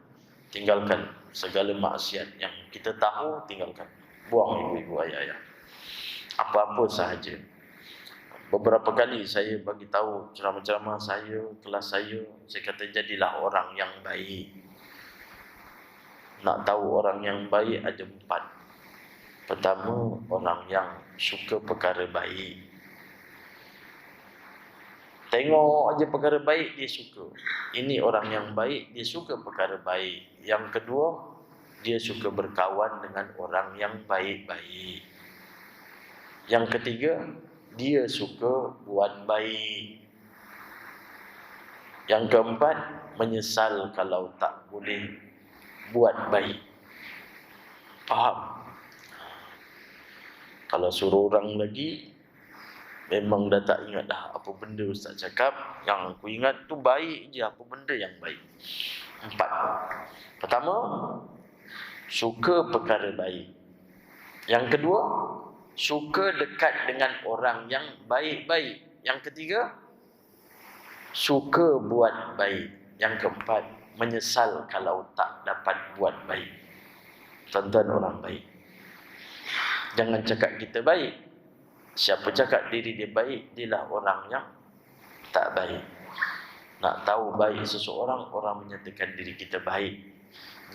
tinggalkan segala maksiat yang kita tahu, tinggalkan. Buang ibu-ibu ayah-ayah. Apa-apa sahaja. Beberapa kali saya bagi tahu ceramah-ceramah saya, kelas saya kata jadilah orang yang baik. Nak tahu orang yang baik ada 4. Pertama, orang yang suka perkara baik. Tengok aja perkara baik dia suka. Ini orang yang baik, dia suka perkara baik. Yang kedua, dia suka berkawan dengan orang yang baik-baik. Yang ketiga, dia suka buat baik. Yang keempat, menyesal kalau tak boleh buat baik. Faham? Kalau suruh orang lagi, memang dah tak ingat dah apa benda Ustaz cakap. Yang aku ingat tu baik je, apa benda yang baik. 4. Pertama, suka perkara baik. Yang kedua, suka dekat dengan orang yang baik-baik. Yang ketiga, suka buat baik. Yang keempat, menyesal kalau tak dapat buat baik. Tuan-tuan orang baik, jangan cakap kita baik. Siapa cakap diri dia baik, dialah orang yang tak baik. Nak tahu baik seseorang, orang menyatakan diri kita baik.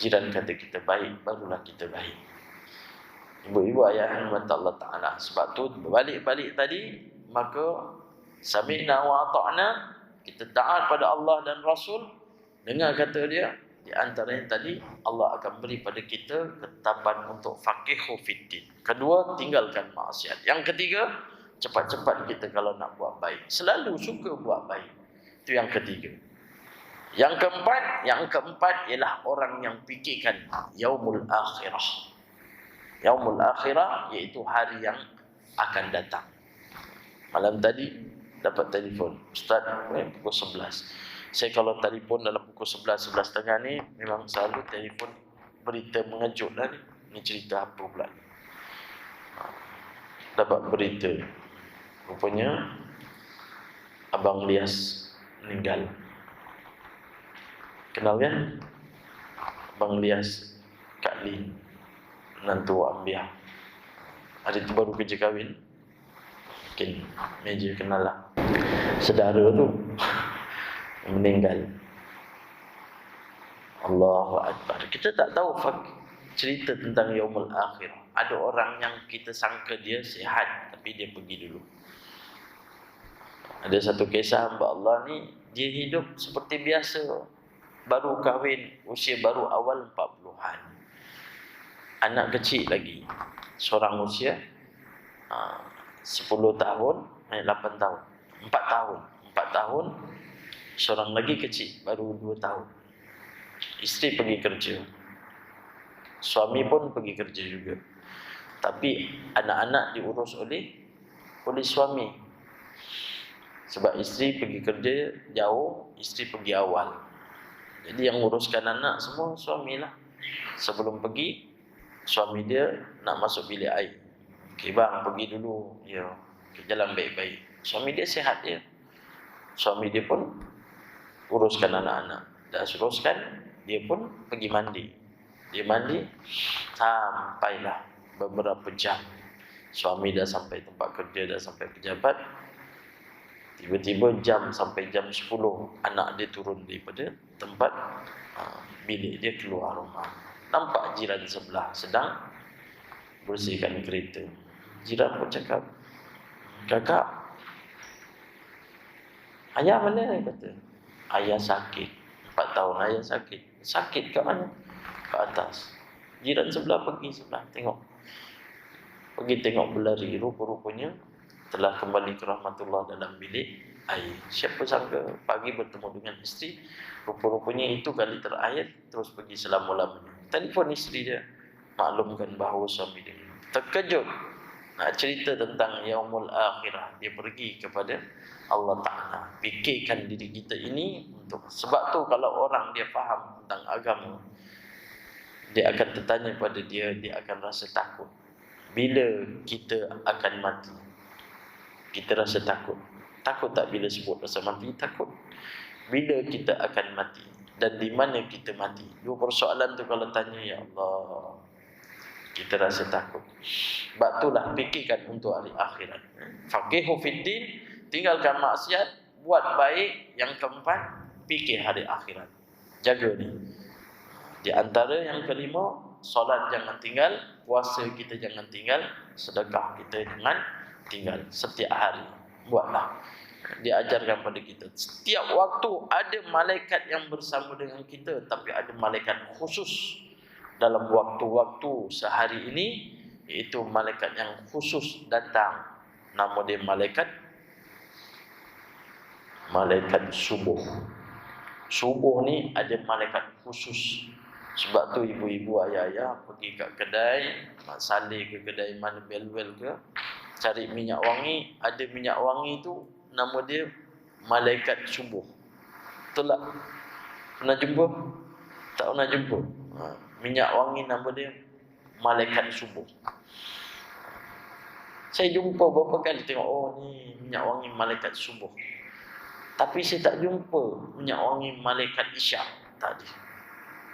Jiran kata kita baik, barulah kita baik. Ibu-ibu ayah rahmat Allah Ta'ala. Sebab tu balik-balik tadi, maka sami'na wa ata'na, kita taat pada Allah dan Rasul. Dengar kata dia, di antara yang tadi, Allah akan beri pada kita ketaban untuk faqihu fiddin. Kedua, tinggalkan maksiat. Yang ketiga, cepat-cepat kita kalau nak buat baik. Selalu suka buat baik. Itu yang ketiga. Yang keempat ialah orang yang fikirkan yaumul akhirah. Yaumul akhirah iaitu hari yang akan datang. Malam tadi dapat telefon, Ustaz, pukul 11. Saya kalau telefon dalam pukul 11, 11.30 ni memang selalu telefon berita mengejut lah ni. Ni cerita apa pula ni? Dapat berita, rupanya Abang Lias meninggal. Kenal kan? Abang Lias, Kak Lin, menantu Ambiah. Hari tu baru kerja kahwin. Mungkin meja kenal lah. Saudara tu meninggal. Allahu Akbar. Kita tak tahu cerita tentang yaumul akhir. Ada orang yang kita sangka dia sihat, tapi dia pergi dulu. Ada satu kisah hamba Allah ni, dia hidup seperti biasa. Baru kahwin, usia baru awal 40-an. Anak kecil lagi. Seorang usia 10 tahun, 8 tahun. 4 tahun. 4 tahun. Seorang lagi kecil, baru 2 tahun. Isteri pergi kerja. Suami pun pergi kerja juga. Tapi anak-anak diurus oleh suami. Sebab isteri pergi kerja jauh, isteri pergi awal. Jadi yang uruskan anak semua suamilah. Sebelum pergi, suami dia nak masuk bilik air. Okey bang, pergi dulu. Ya, jalan baik-baik. Suami dia sihat dia. Suami dia pun uruskan anak-anak. Dah uruskan, dia pun pergi mandi. Dia mandi sampailah beberapa jam. Suami dah sampai tempat kerja, dah sampai pejabat. Tiba-tiba sampai jam 10 anak dia turun daripada tempat bilik dia keluar rumah. Nampak jiran sebelah sedang bersihkan kereta. Jiran pun cakap, "Kakak, ayah mana?" Dia kata, "Ayah sakit. 4 tahun ayah sakit." "Sakit kat mana?" "Kat atas." Jiran sebelah pergi sebelah tengok. Pergi tengok berlari, rupa-rupanya telah kembali ke rahmatullah dalam bilik air. Siapa sangka pagi bertemu dengan isteri, rupa-rupanya itu kali terakhir, terus pergi selama-lamanya. Telefon isteri dia, maklumkan bahawa suami dia terkejut. Nak cerita tentang yaumul akhirah, dia pergi kepada Allah Ta'ala. Fikirkan diri kita ini untuk, sebab tu kalau orang dia faham tentang agama, dia akan tertanya pada dia akan rasa takut. Bila kita akan mati, kita rasa takut. Takut tak bila sebut rasa mati? Takut. Bila kita akan mati dan di mana kita mati? Dua persoalan tu kalau tanya, ya Allah, kita rasa takut. Sebab itulah fikirkan untuk hari akhirat. Faqihu fiddin, tinggalkan maksiat, buat baik. Yang keempat, fikir hari akhirat. Jaga ni. Di antara yang kelima, solat jangan tinggal, puasa kita jangan tinggal, sedekah kita jangan tinggal. Setiap hari buatlah. Diajarkan pada kita, setiap waktu ada malaikat yang bersama dengan kita, tapi ada malaikat khusus dalam waktu-waktu sehari ini, iaitu malaikat yang khusus datang. Nama dia malaikat subuh. Subuh ni ada malaikat khusus. Sebab tu ibu-ibu, ayah-ayah pergi kat kedai, nak salih ke kedai mana bel-bel ke, cari minyak wangi. Ada minyak wangi tu nama dia malaikat subuh. Betul tak? Pernah jumpa? Tak pernah jumpa. Minyak wangi nama dia malaikat subuh. Saya jumpa beberapa kali, tengok, oh ni minyak wangi malaikat subuh. Tapi saya tak jumpa minyak wangi malaikat isyak. Tak ada.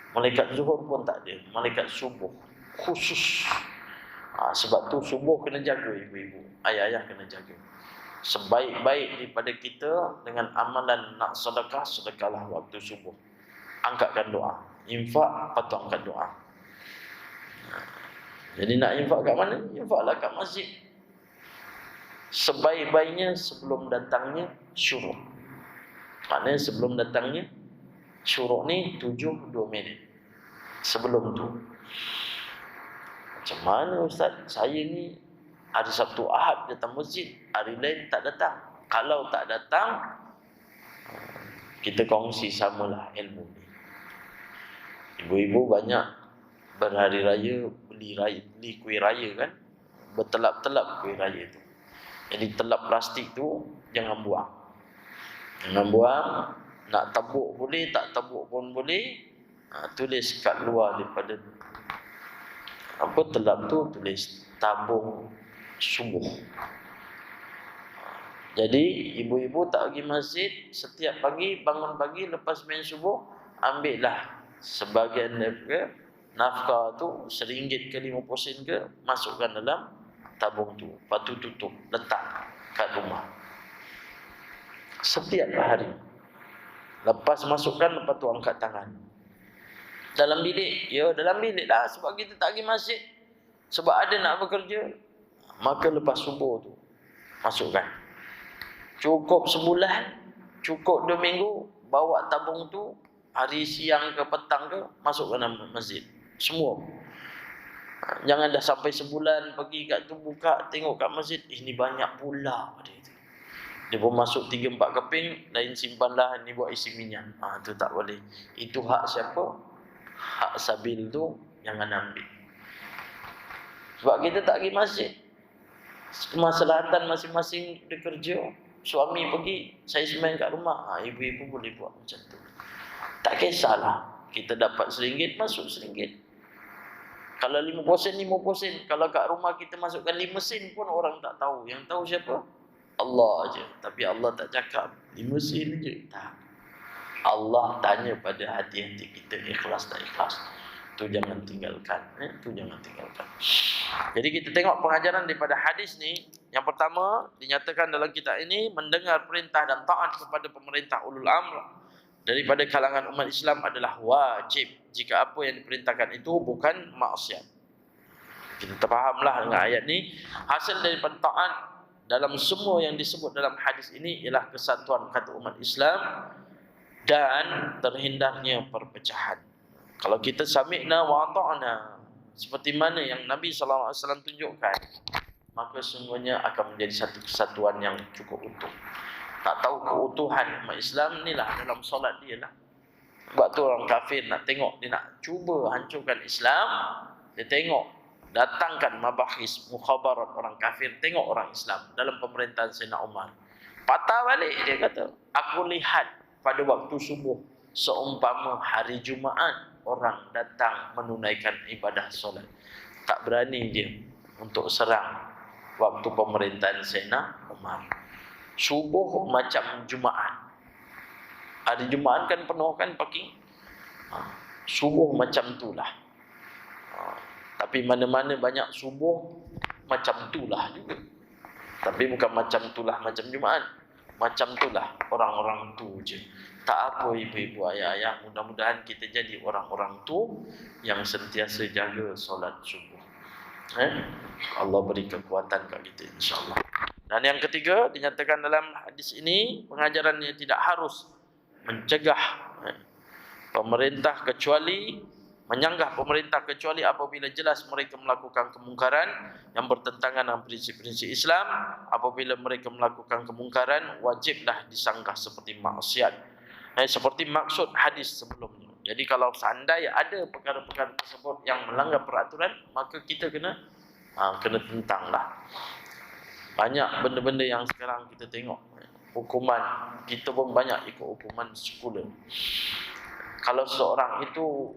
Malaikat zuhur pun tak ada. Malaikat subuh khusus. Sebab tu subuh kena jaga ibu-ibu, ayah-ayah kena jaga. Sebaik-baik daripada kita dengan amalan nak sedekah, sedekahlah waktu subuh. Angkatkan doa. Infak, patut angkat doa. Jadi nak infak kat mana? Infaklah kat masjid. Sebaik-baiknya sebelum datangnya syuruk. Maknanya sebelum datangnya syuruk ni 7-2 minit sebelum tu. Macam mana Ustaz? Saya ni hari Sabtu Ahad datang masjid, hari lain tak datang. Kalau tak datang, kita kongsi samalah ilmu ni. Ibu-ibu banyak berhari raya beli kuih raya kan, bertelap-telap kuih raya tu. Jadi telap plastik tu jangan buang. Jangan buang. Nak tabuk boleh, tak tabuk pun boleh. Tulis kat luar daripada telap tu, tulis tabung subuh. Jadi ibu-ibu tak pergi masjid, setiap pagi bangun pagi lepas main subuh, ambillah sebahagian daripada nafkah tu, RM1 ke 50 sen ke, masukkan dalam tabung tu. Lepas tu tutup, letak kat rumah. Setiap hari. Lepas masukkan, lepas tu angkat tangan. Dalam bilik, ya dalam bilik lah, sebab kita tak pergi masjid. Sebab ada nak bekerja. Maka lepas subuh tu masukkan. Cukup sebulan, cukup 2 minggu, bawa tabung tu, hari siang ke petang ke, masukkan dalam masjid. Semua. Jangan dah sampai sebulan pergi kat tu buka, tengok kat masjid, ini banyak pula dia. Dia pun masuk 3-4 keping, lain simpanlah, ni buat isi minyak. Tu tak boleh. Itu hak siapa? Hak sabil tu jangan ambil. Sebab kita tak pergi masjid. Kemaslahatan masing-masing bekerja. Suami pergi, saya sembahyang kat rumah. Ibu-ibu boleh buat macam tu. Tak kisahlah. Kita dapat RM1, masuk RM1. Kalau 5%, 5%. Kalau kat rumah kita masukkan 5 sen pun orang tak tahu. Yang tahu siapa? Allah aja. Tapi Allah tak cakap 5 sen aja. Tak. Allah tanya pada hati-hati kita, ikhlas tak ikhlas. Itu jangan tinggalkan. Itu jangan tinggalkan. Jadi kita tengok pengajaran daripada hadis ni. Yang pertama, dinyatakan dalam kitab ini, mendengar perintah dan taat kepada pemerintah ulul amr daripada kalangan umat Islam adalah wajib jika apa yang diperintahkan itu bukan maksiat. Kita terfahamlah dengan ayat ni. Hasil daripada taat dalam semua yang disebut dalam hadis ini ialah kesatuan kata umat Islam dan terhindarnya perpecahan. Kalau kita sami'na wa ata'na seperti mana yang Nabi SAW tunjukkan, maka sungguhnya akan menjadi satu kesatuan yang cukup utuh. Tak tahu keutuhan umat Islam ni lah dalam solat dia lah. Sebab tu orang kafir nak tengok, dia nak cuba hancurkan Islam, dia tengok, datangkan mabahis mukhabarat orang kafir, tengok orang Islam dalam pemerintahan Sayyidina Umar. Patah balik, dia kata, aku lihat pada waktu subuh seumpama hari Jumaat orang datang menunaikan ibadah solat. Tak berani dia untuk serang waktu pemerintahan Sayyidina Umar. Subuh macam Jumaat. Hari Jumaat kan penuh kan parking. Subuh macam itulah. Tapi mana-mana banyak subuh macam itulah juga. Tapi bukan macam itulah macam Jumaat. Macam itulah orang-orang tu je. Tak apa ibu-ibu ayah-ayah, mudah-mudahan kita jadi orang-orang tu yang sentiasa jaga solat subuh. Allah beri kekuatan kat kita insya-Allah. Dan yang ketiga, dinyatakan dalam hadis ini, pengajarannya tidak harus mencegah pemerintah kecuali menyanggah pemerintah kecuali apabila jelas mereka melakukan kemungkaran yang bertentangan dengan prinsip-prinsip Islam. Apabila mereka melakukan kemungkaran, wajiblah disanggah seperti maksiat. Seperti maksud hadis sebelumnya. Jadi kalau seandainya ada perkara-perkara tersebut yang melanggar peraturan, maka kita kena tentanglah. Banyak benda-benda yang sekarang kita tengok, hukuman, kita pun banyak ikut hukuman sekular. Kalau seorang itu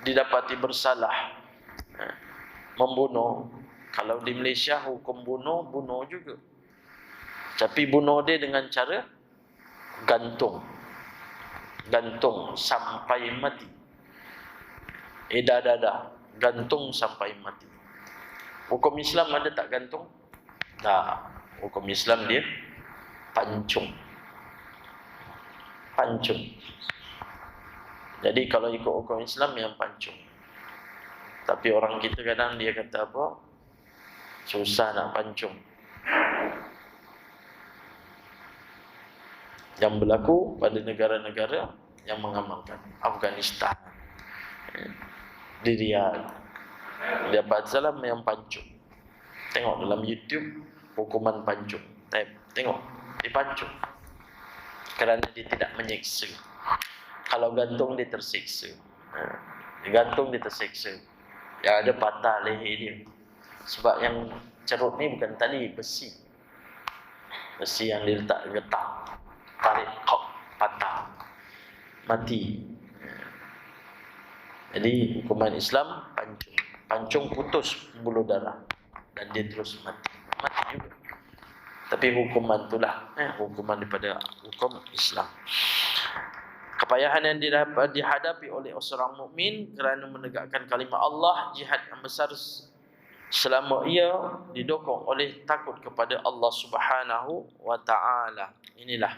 didapati bersalah membunuh, kalau di Malaysia hukum bunuh juga. Tapi bunuh dia dengan cara gantung sampai mati. Dah gantung sampai mati. Hukum Islam ada tak gantung? Tak. Hukum Islam dia pancung. Jadi kalau ikut hukum Islam yang pancung. Tapi orang kita kadang dia kata apa? Susah nak pancung. Yang berlaku pada negara-negara yang mengamalkan. Afghanistan, di Riyadh, dapat salam yang pancung. Tengok dalam YouTube hukuman pancung. Tengok, dipancung kerana dia tidak menyiksa. Kalau gantung dia tersiksa. Digantung dia tersiksa. Yang ada patah leher dia. Sebab yang cerut ni bukan tali, besi. Besi yang diletak getah. Tarik kok patah. Mati. Jadi hukuman Islam pancung. Pancung putus buluh darah dan dia terus mati. Mati juga. Tapi hukuman itulah hukuman daripada hukum Islam. Kepayahan yang dihadapi oleh seorang mukmin kerana menegakkan kalimah Allah, jihad yang besar selama ia didokong oleh takut kepada Allah Subhanahu wa taala. Inilah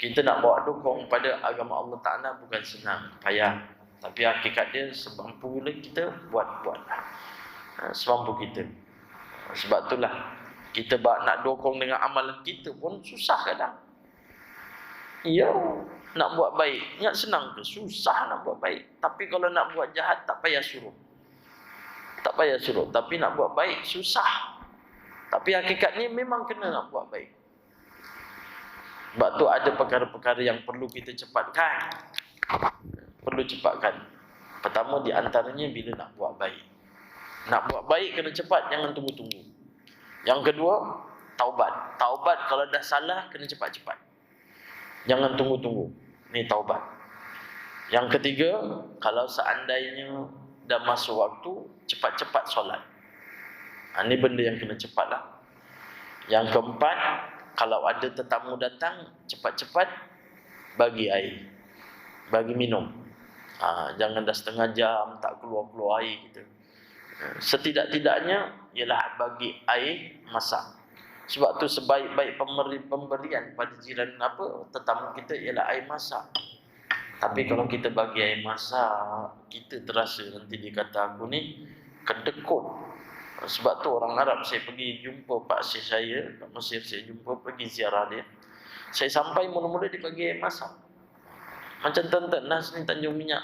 kita nak bawa dukung pada agama Allah Taala bukan senang, payah. Tapi hakikat dia semampu kita buat-buatlah. Semampu kita. Sebab itulah kita nak dukung dengan amalan kita pun susah kadang. Ya, nak buat baik, ingat senang ke? Susah nak buat baik. Tapi kalau nak buat jahat, tak payah suruh. Tapi nak buat baik, susah. Tapi hakikatnya memang kena nak buat baik. Sebab tu ada perkara-perkara yang perlu kita cepatkan. Pertama di antaranya bila nak buat baik. Nak buat baik kena cepat, jangan tunggu-tunggu. Yang kedua, taubat. Taubat kalau dah salah kena cepat-cepat. Jangan tunggu-tunggu. Ni taubat. Yang ketiga, kalau seandainya dah masuk waktu, cepat-cepat solat. Ini benda yang kena cepat lah. Yang keempat, kalau ada tetamu datang, cepat-cepat bagi air, bagi minum. Jangan dah setengah jam tak keluar-keluar air gitu. Setidak-tidaknya ialah bagi air masak. Sebab tu sebaik-baik pemberian pada jiran tetamu kita ialah air masak. Tapi kalau kita bagi air masak, kita terasa nanti dia kata aku ni kedekut. Sebab tu orang Arab, saya pergi jumpa Pak Syekh saya kat Mesir, saya jumpa pergi ziarah dia. Saya sampai mula-mula dia bagi air masak. Macam Tuan Nas ni Tanjung Minyak.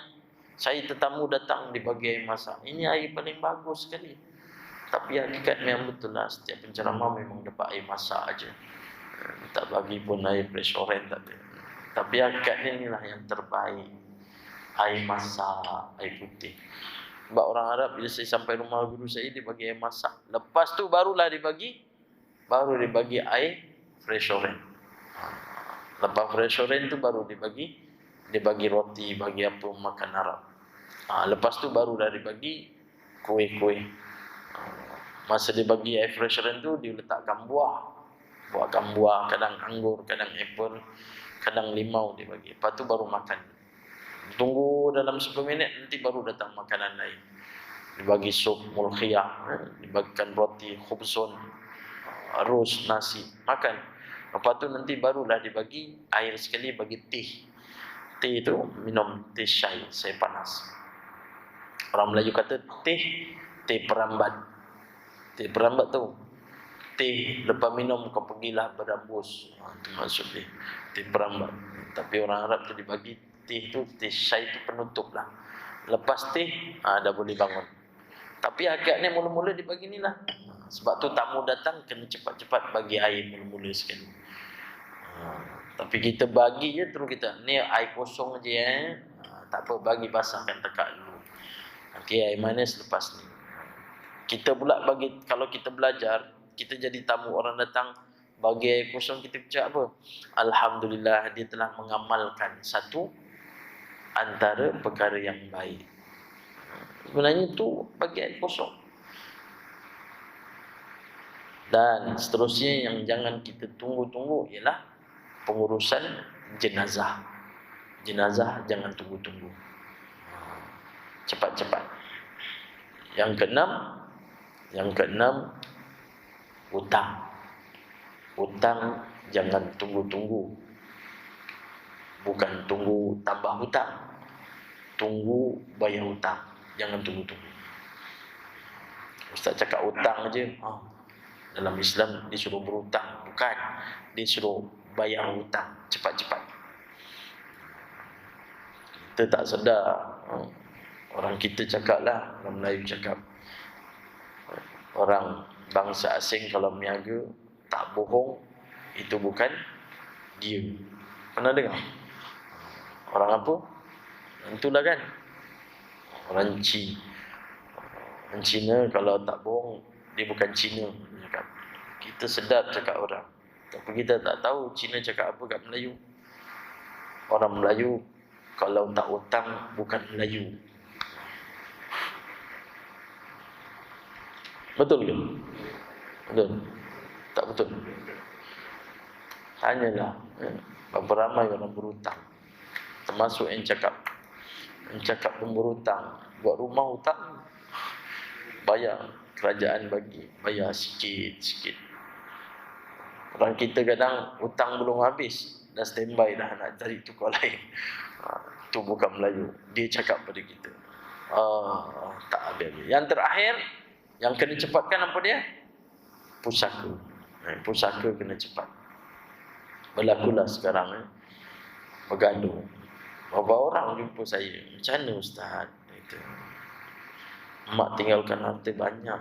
Saya tetamu datang dibagi air masak. Ini air paling bagus sekali. Tapi hakikat memang betul lah, setiap penceramah memang dapat air masak aja. Tak bagi pun air restoran tak ada. Tapi hakikatnya inilah yang terbaik. Air masak, air putih. Sebab orang Arab bila saya sampai rumah guru saya, dia bagi air masak. Lepas tu baru dibagi air restoran. Lepas restoran tu baru dibagi roti, bagi apa makan Arab. Lepas tu baru dah dibagi kuih-kuih. Masa dia bagi air fresheran tu, dia letakkan buahkan buah, kadang anggur, kadang apple, kadang limau dia bagi. Lepas tu baru makan. Tunggu dalam 10 minit, nanti baru datang makanan lain. Dibagi sup mulkhiyah, dibagikan roti, khubzun, arus, nasi, makan. Lepas tu nanti barulah dibagi air sekali, bagi teh. Teh itu minum teh syai panas. Orang Melayu kata teh perambat. Teh perambat tu, teh lepas minum kau pergilah berambus. Itu maksud dia, teh perambat. Tapi orang Arab tu dibagi teh tu, teh syai tu penutup lah. Lepas teh, dah boleh bangun. Tapi hakikatnya mula-mula dibagi ni lah. Sebab tu tamu datang kena cepat-cepat bagi air mula-mula sekali. Tapi kita bagi je terus kita, ni air kosong je tak apa, bagi basahkan tekak dulu. Nanti air manis lepas ni. Kita pula bagi, kalau kita belajar, kita jadi tamu orang datang, bagi air kosong kita ucap apa? Alhamdulillah, dia telah mengamalkan satu antara perkara yang baik. Sebenarnya tu bagi air kosong. Dan seterusnya yang jangan kita tunggu-tunggu ialah pengurusan jenazah. Jenazah jangan tunggu-tunggu. Cepat-cepat. Yang keenam, hutang. Hutang jangan tunggu-tunggu. Bukan tunggu tambah hutang. Tunggu bayar hutang. Jangan tunggu-tunggu. Ustaz cakap hutang aja. Dalam Islam disuruh berhutang. Bukan. Disuruh bayar hutang. Cepat-cepat. Kita tak sedar. Orang kita cakap lah. Orang Melayu cakap. Orang bangsa asing kalau meniaga tak bohong, itu bukan dia. Pernah dengar? Orang apa? Itulah kan. Orang Cina kalau tak bohong, dia bukan Cina. Kita sedap cakap orang. Tapi kita tak tahu Cina cakap apa kat Melayu. Orang Melayu kalau tak hutang bukan Melayu. Betul ke? Betul? Tak betul? Tanyalah. Berapa ramai orang berhutang. Termasuk yang cakap pun berhutang. Buat rumah hutang, bayar. Kerajaan bagi. Bayar sikit-sikit. Orang kita kadang hutang belum habis, dah standby dah nak cari tukar lain. Itu bukan Melayu. Dia cakap pada kita. Tak habis. Yang terakhir, yang kena cepatkan apa dia? Pusaka. Pusaka kena cepat. Berlakulah sekarang bergaduh. Berapa orang jumpa saya, macam mana Ustaz? Itu. Mak tinggalkan harta banyak,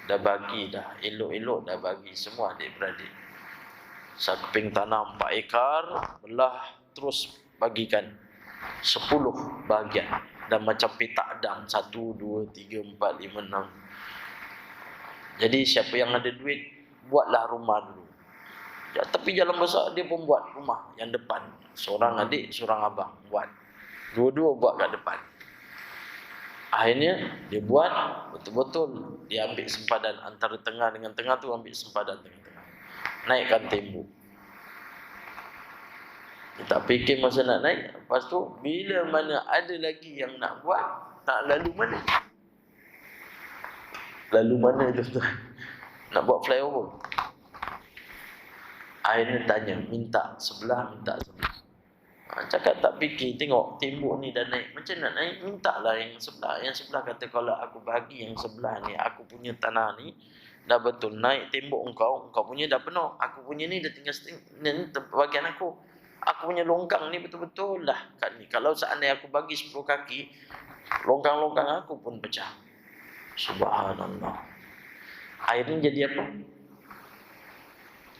dah bagi dah, elok-elok dah bagi semua adik-beradik. Sakping tanah 4 ekar, belah terus bagikan 10 bahagian. Dan macam petak dam, 1, 2, 3, 4, 5, 6. Jadi siapa yang ada duit, buatlah rumah dulu. Ya, tapi jalan besar dia pun buat rumah yang depan. Seorang adik, seorang abang buat. Dua-dua buat kat depan. Akhirnya dia buat betul-betul, dia ambil sempadan antara tengah dengan tengah tu, ambil sempadan tengah-tengah. Naikkan tembok. Dia tak fikir masa nak naik. Lepas tu bila mana ada lagi yang nak buat, tak lalu mana? Lalu mana tuan-tuan? Nak buat flyover. Akhirnya tanya, minta sebelah. Cakap tak fikir, tengok tembok ni dah naik. Macam nak naik, mintalah yang sebelah. Yang sebelah kata, kalau aku bagi yang sebelah ni, aku punya tanah ni dah betul naik tembok engkau punya dah penuh. Aku punya ni dah tinggal ni bahagian aku. Aku punya longgang ni betul-betul lah kat ni. Kalau seandainya aku bagi 10 kaki, longgang-longgang aku pun pecah. Subhanallah. Akhirnya jadi apa?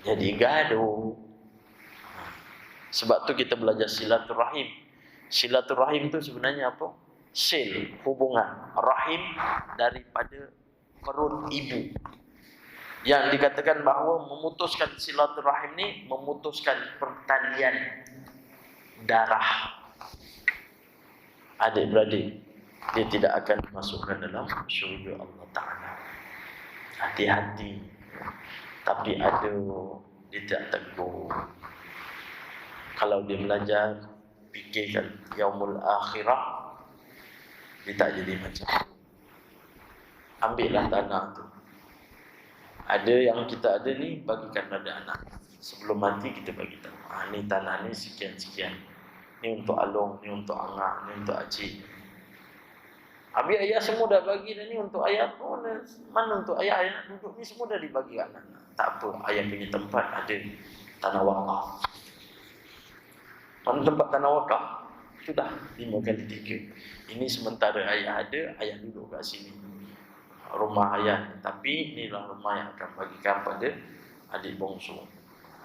Jadi gaduh. Sebab tu kita belajar silaturahim. Silaturahim tu sebenarnya apa? Sil, hubungan. Rahim daripada perut ibu. Yang dikatakan bahawa memutuskan silaturahim ni memutuskan pertalian darah adik-beradik. Dia tidak akan dimasukkan dalam syurga Allah Ta'ala. Hati-hati. Tapi ada, dia tak tegur. Kalau dia belajar, fikirkan yaumul akhirah, dia tak jadi macam tu. Ambillah tanah tu. Ada yang kita ada ni, bagikan pada anak. Sebelum mati kita bagi tanah. Ni tanah ni sekian-sekian. Ni untuk Along, ni untuk Angah, ni untuk Acik. Habis ayah semua dah bagi dah, ni untuk ayah pun. Mana untuk ayah duduk ni semua dah dibagi anak-anak. Tak apa, ayah punya tempat ada tanah wakaf. Mana tempat tanah wakaf? Sudah 5x3. Ini sementara ayah ada, ayah duduk kat sini. Rumah ayah. Tapi inilah rumah yang akan bagikan pada adik bongsu.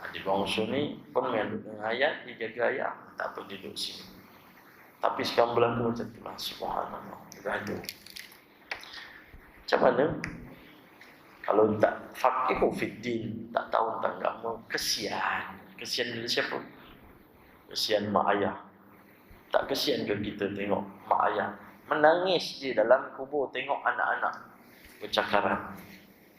Adik bongsu ni pun mengandung dengan ayah, dia jaga ayah. Tak apa, dia duduk sini. Tapi sekarang berlaku macam tu lah. Subhanallah. Gaduh. Macam mana? Kalau tak faqihu fiddin, tak tahu tentang agama, kesian. Kesian dari siapa? Kesian mak ayah. Tak kesian ke kita tengok mak ayah menangis dia dalam kubur, tengok anak-anak bercakaran.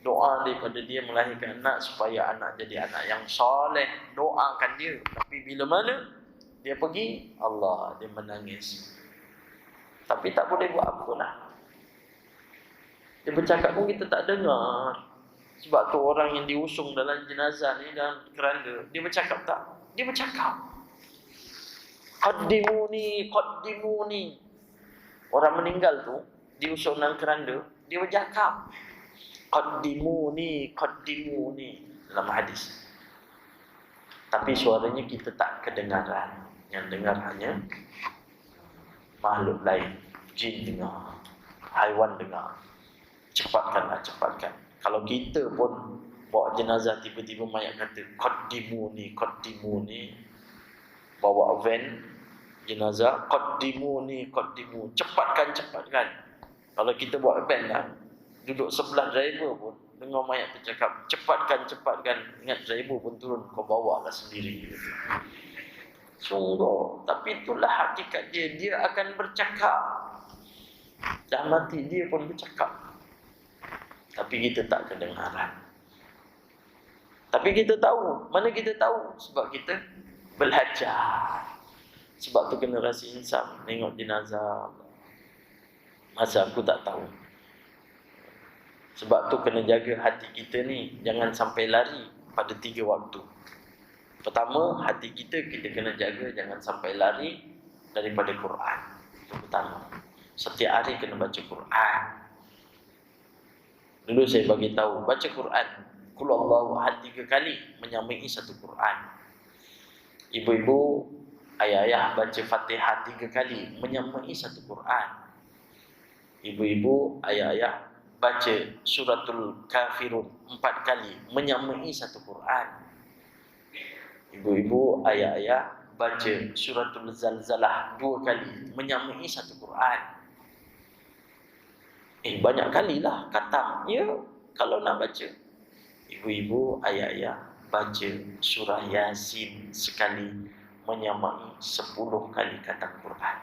Doa daripada dia melahirkan anak supaya anak jadi anak yang soleh. Doakan dia. Tapi bila mana dia pergi, Allah, dia menangis. Tapi tak boleh buat apa lah. Dia bercakap pun kita tak dengar. Sebab tu orang yang diusung dalam jenazah ni, dalam keranda, dia bercakap tak? Dia bercakap. Qaddimuni, qaddimuni. Orang meninggal tu diusung dalam keranda, dia bercakap. Qaddimuni, qaddimuni, dalam hadis. Tapi suaranya kita tak kedengaran. Yang dengar hanya makhluk lain. Jin dengar, haiwan dengar. Cepatkanlah, cepatkan. Kalau kita pun bawa jenazah, tiba-tiba mayat kata qaddimuni, qaddimuni, bawa van jenazah, qaddimuni, qaddimu, cepatkan, cepatkan. Kalau kita bawa van lah, duduk sebelah driver pun dengar mayat bercakap, cepatkan, cepatkan. Ingat driver pun turun, kau bawa lah sendiri gitu. Sungguh. Tapi itulah hakikat dia. Dia akan bercakap. Dah mati dia pun bercakap. Tapi kita tak kedengaran. Tapi kita tahu. Mana kita tahu? Sebab kita belajar. Sebab tu kena rasa insaf. Tengok jenazah. Masa aku tak tahu. Sebab tu kena jaga hati kita ni. Jangan sampai lari pada 3 waktu. Pertama, hati kita kena jaga. Jangan sampai lari daripada Quran. Itu pertama. Setiap hari kena baca Quran. Dulu saya bagi tahu, baca Quran. Qul Allahu ahad 3 kali menyamai satu Quran. Ibu-ibu, ayah-ayah baca Fatihah 3 kali menyamai satu Quran. Ibu-ibu, ayah-ayah baca suratul Kafirun 4 kali menyamai satu Quran. Ibu-ibu, ayah-ayah baca suratul Zalzalah 2 kali menyamai satu Quran. Banyak kalilah khatam. Ya, kalau nak baca. Ibu-ibu, ayah-ayah baca surah Yasin sekali menyamai 10 kali khatam Quran.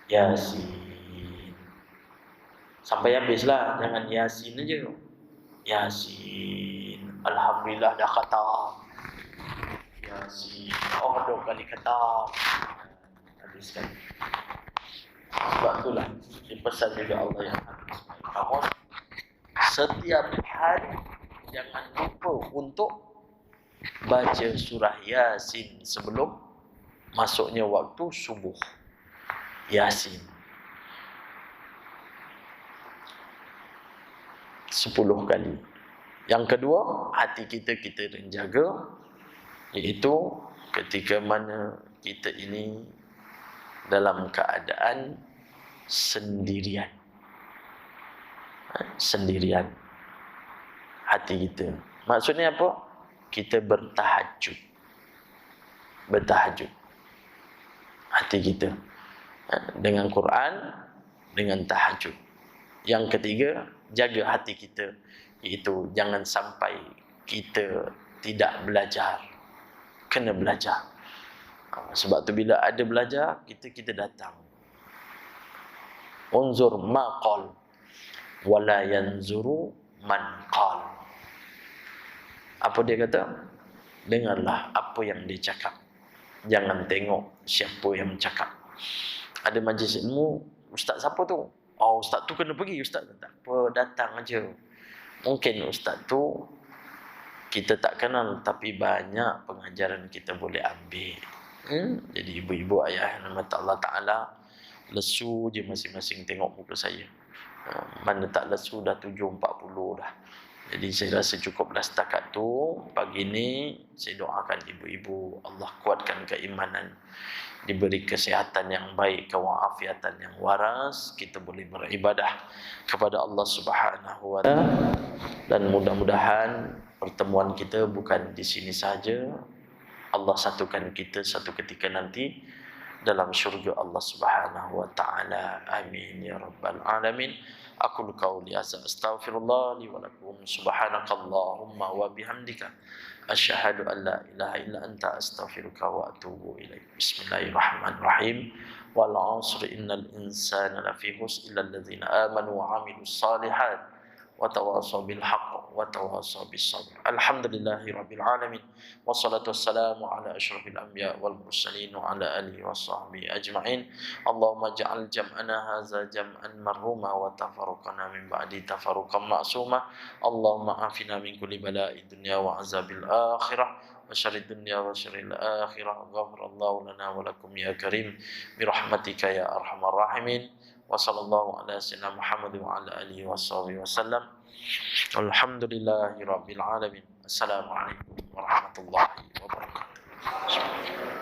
Yasin. Sampai habislah, jangan Yasin aja. Yasin. Alhamdulillah dah khatam. Yasin. Oh, 2 kali khatam. Habiskan. Sebab itulah dipesan juga Allah yang kamu setiap hari jangan lupa untuk baca surah Yasin sebelum masuknya waktu subuh. Yasin 10 kali. Yang kedua, hati kita jaga, iaitu ketika mana kita ini dalam keadaan sendirian. Sendirian hati kita. Maksudnya apa? Kita bertahajud. Bertahajud hati kita dengan Quran, dengan tahajud. Yang ketiga, jaga hati kita, iaitu jangan sampai kita tidak belajar. Kena belajar. Sebab tu bila ada belajar, kita datang. Unzur ma qal wala yanzuru man qal. Apa dia kata? Dengarlah apa yang dia cakap. Jangan tengok siapa yang cakap. Ada majlis ilmu, ustaz siapa tu? Oh, ustaz tu kena pergi, ustaz. Tak apa, datang aja. Mungkin ustaz tu kita tak kenal, tapi banyak pengajaran kita boleh ambil. Jadi ibu-ibu ayah yang rahmat Allah Ta'ala, lesu je masing-masing tengok muka saya. Mana tak lesu dah 7.40 dah. Jadi saya rasa cukuplah setakat tu. Pagi ni saya doakan ibu-ibu Allah kuatkan keimanan, diberi kesihatan yang baik, kewalafiatan yang waras, kita boleh beribadah kepada Allah Subhanahu wa taala. Dan mudah-mudahan pertemuan kita bukan di sini saja. Allah satukan kita satu ketika nanti dalam syurga Allah Subhanahu wa taala. Amin ya rabbal alamin. Aqulu qawli hadza astaghfirullah li wa lakum. Subhanakallahumma wa bihamdika asyhadu an la ilaha illa anta astaghfiruka wa atubu ilaik. Bismillahirrahmanirrahim. Wal 'asri innal insana lafi khusr illa alladzina amanu wa 'amilus shalihat wa tawassaw bil haqq wa tawassaw bis sabr. Alhamdulillahirabbil alamin. Wassalatu wassalamu ala asyrafil anbiya wal mursalin wa ala alihi washabbihi ajmain. Allahumma ja'al jam'ana hadza jam'an marhuma wa tafarruqana min ba'di tafarruqan ma'suma. Allahumma afina min kulli bala'i dunya wa azabil akhirah wa syarrid dunya wa syarril akhirah. Ghafirallahu lana wa lakum ya karim bi rahmatika ya arhamar rahimin. Wa sallallahu ala sayyidina Muhammad wa ala alihi washabihi wasallam. Alhamdulillahirabbil alamin. Assalamualaikum warahmatullahi wabarakatuh.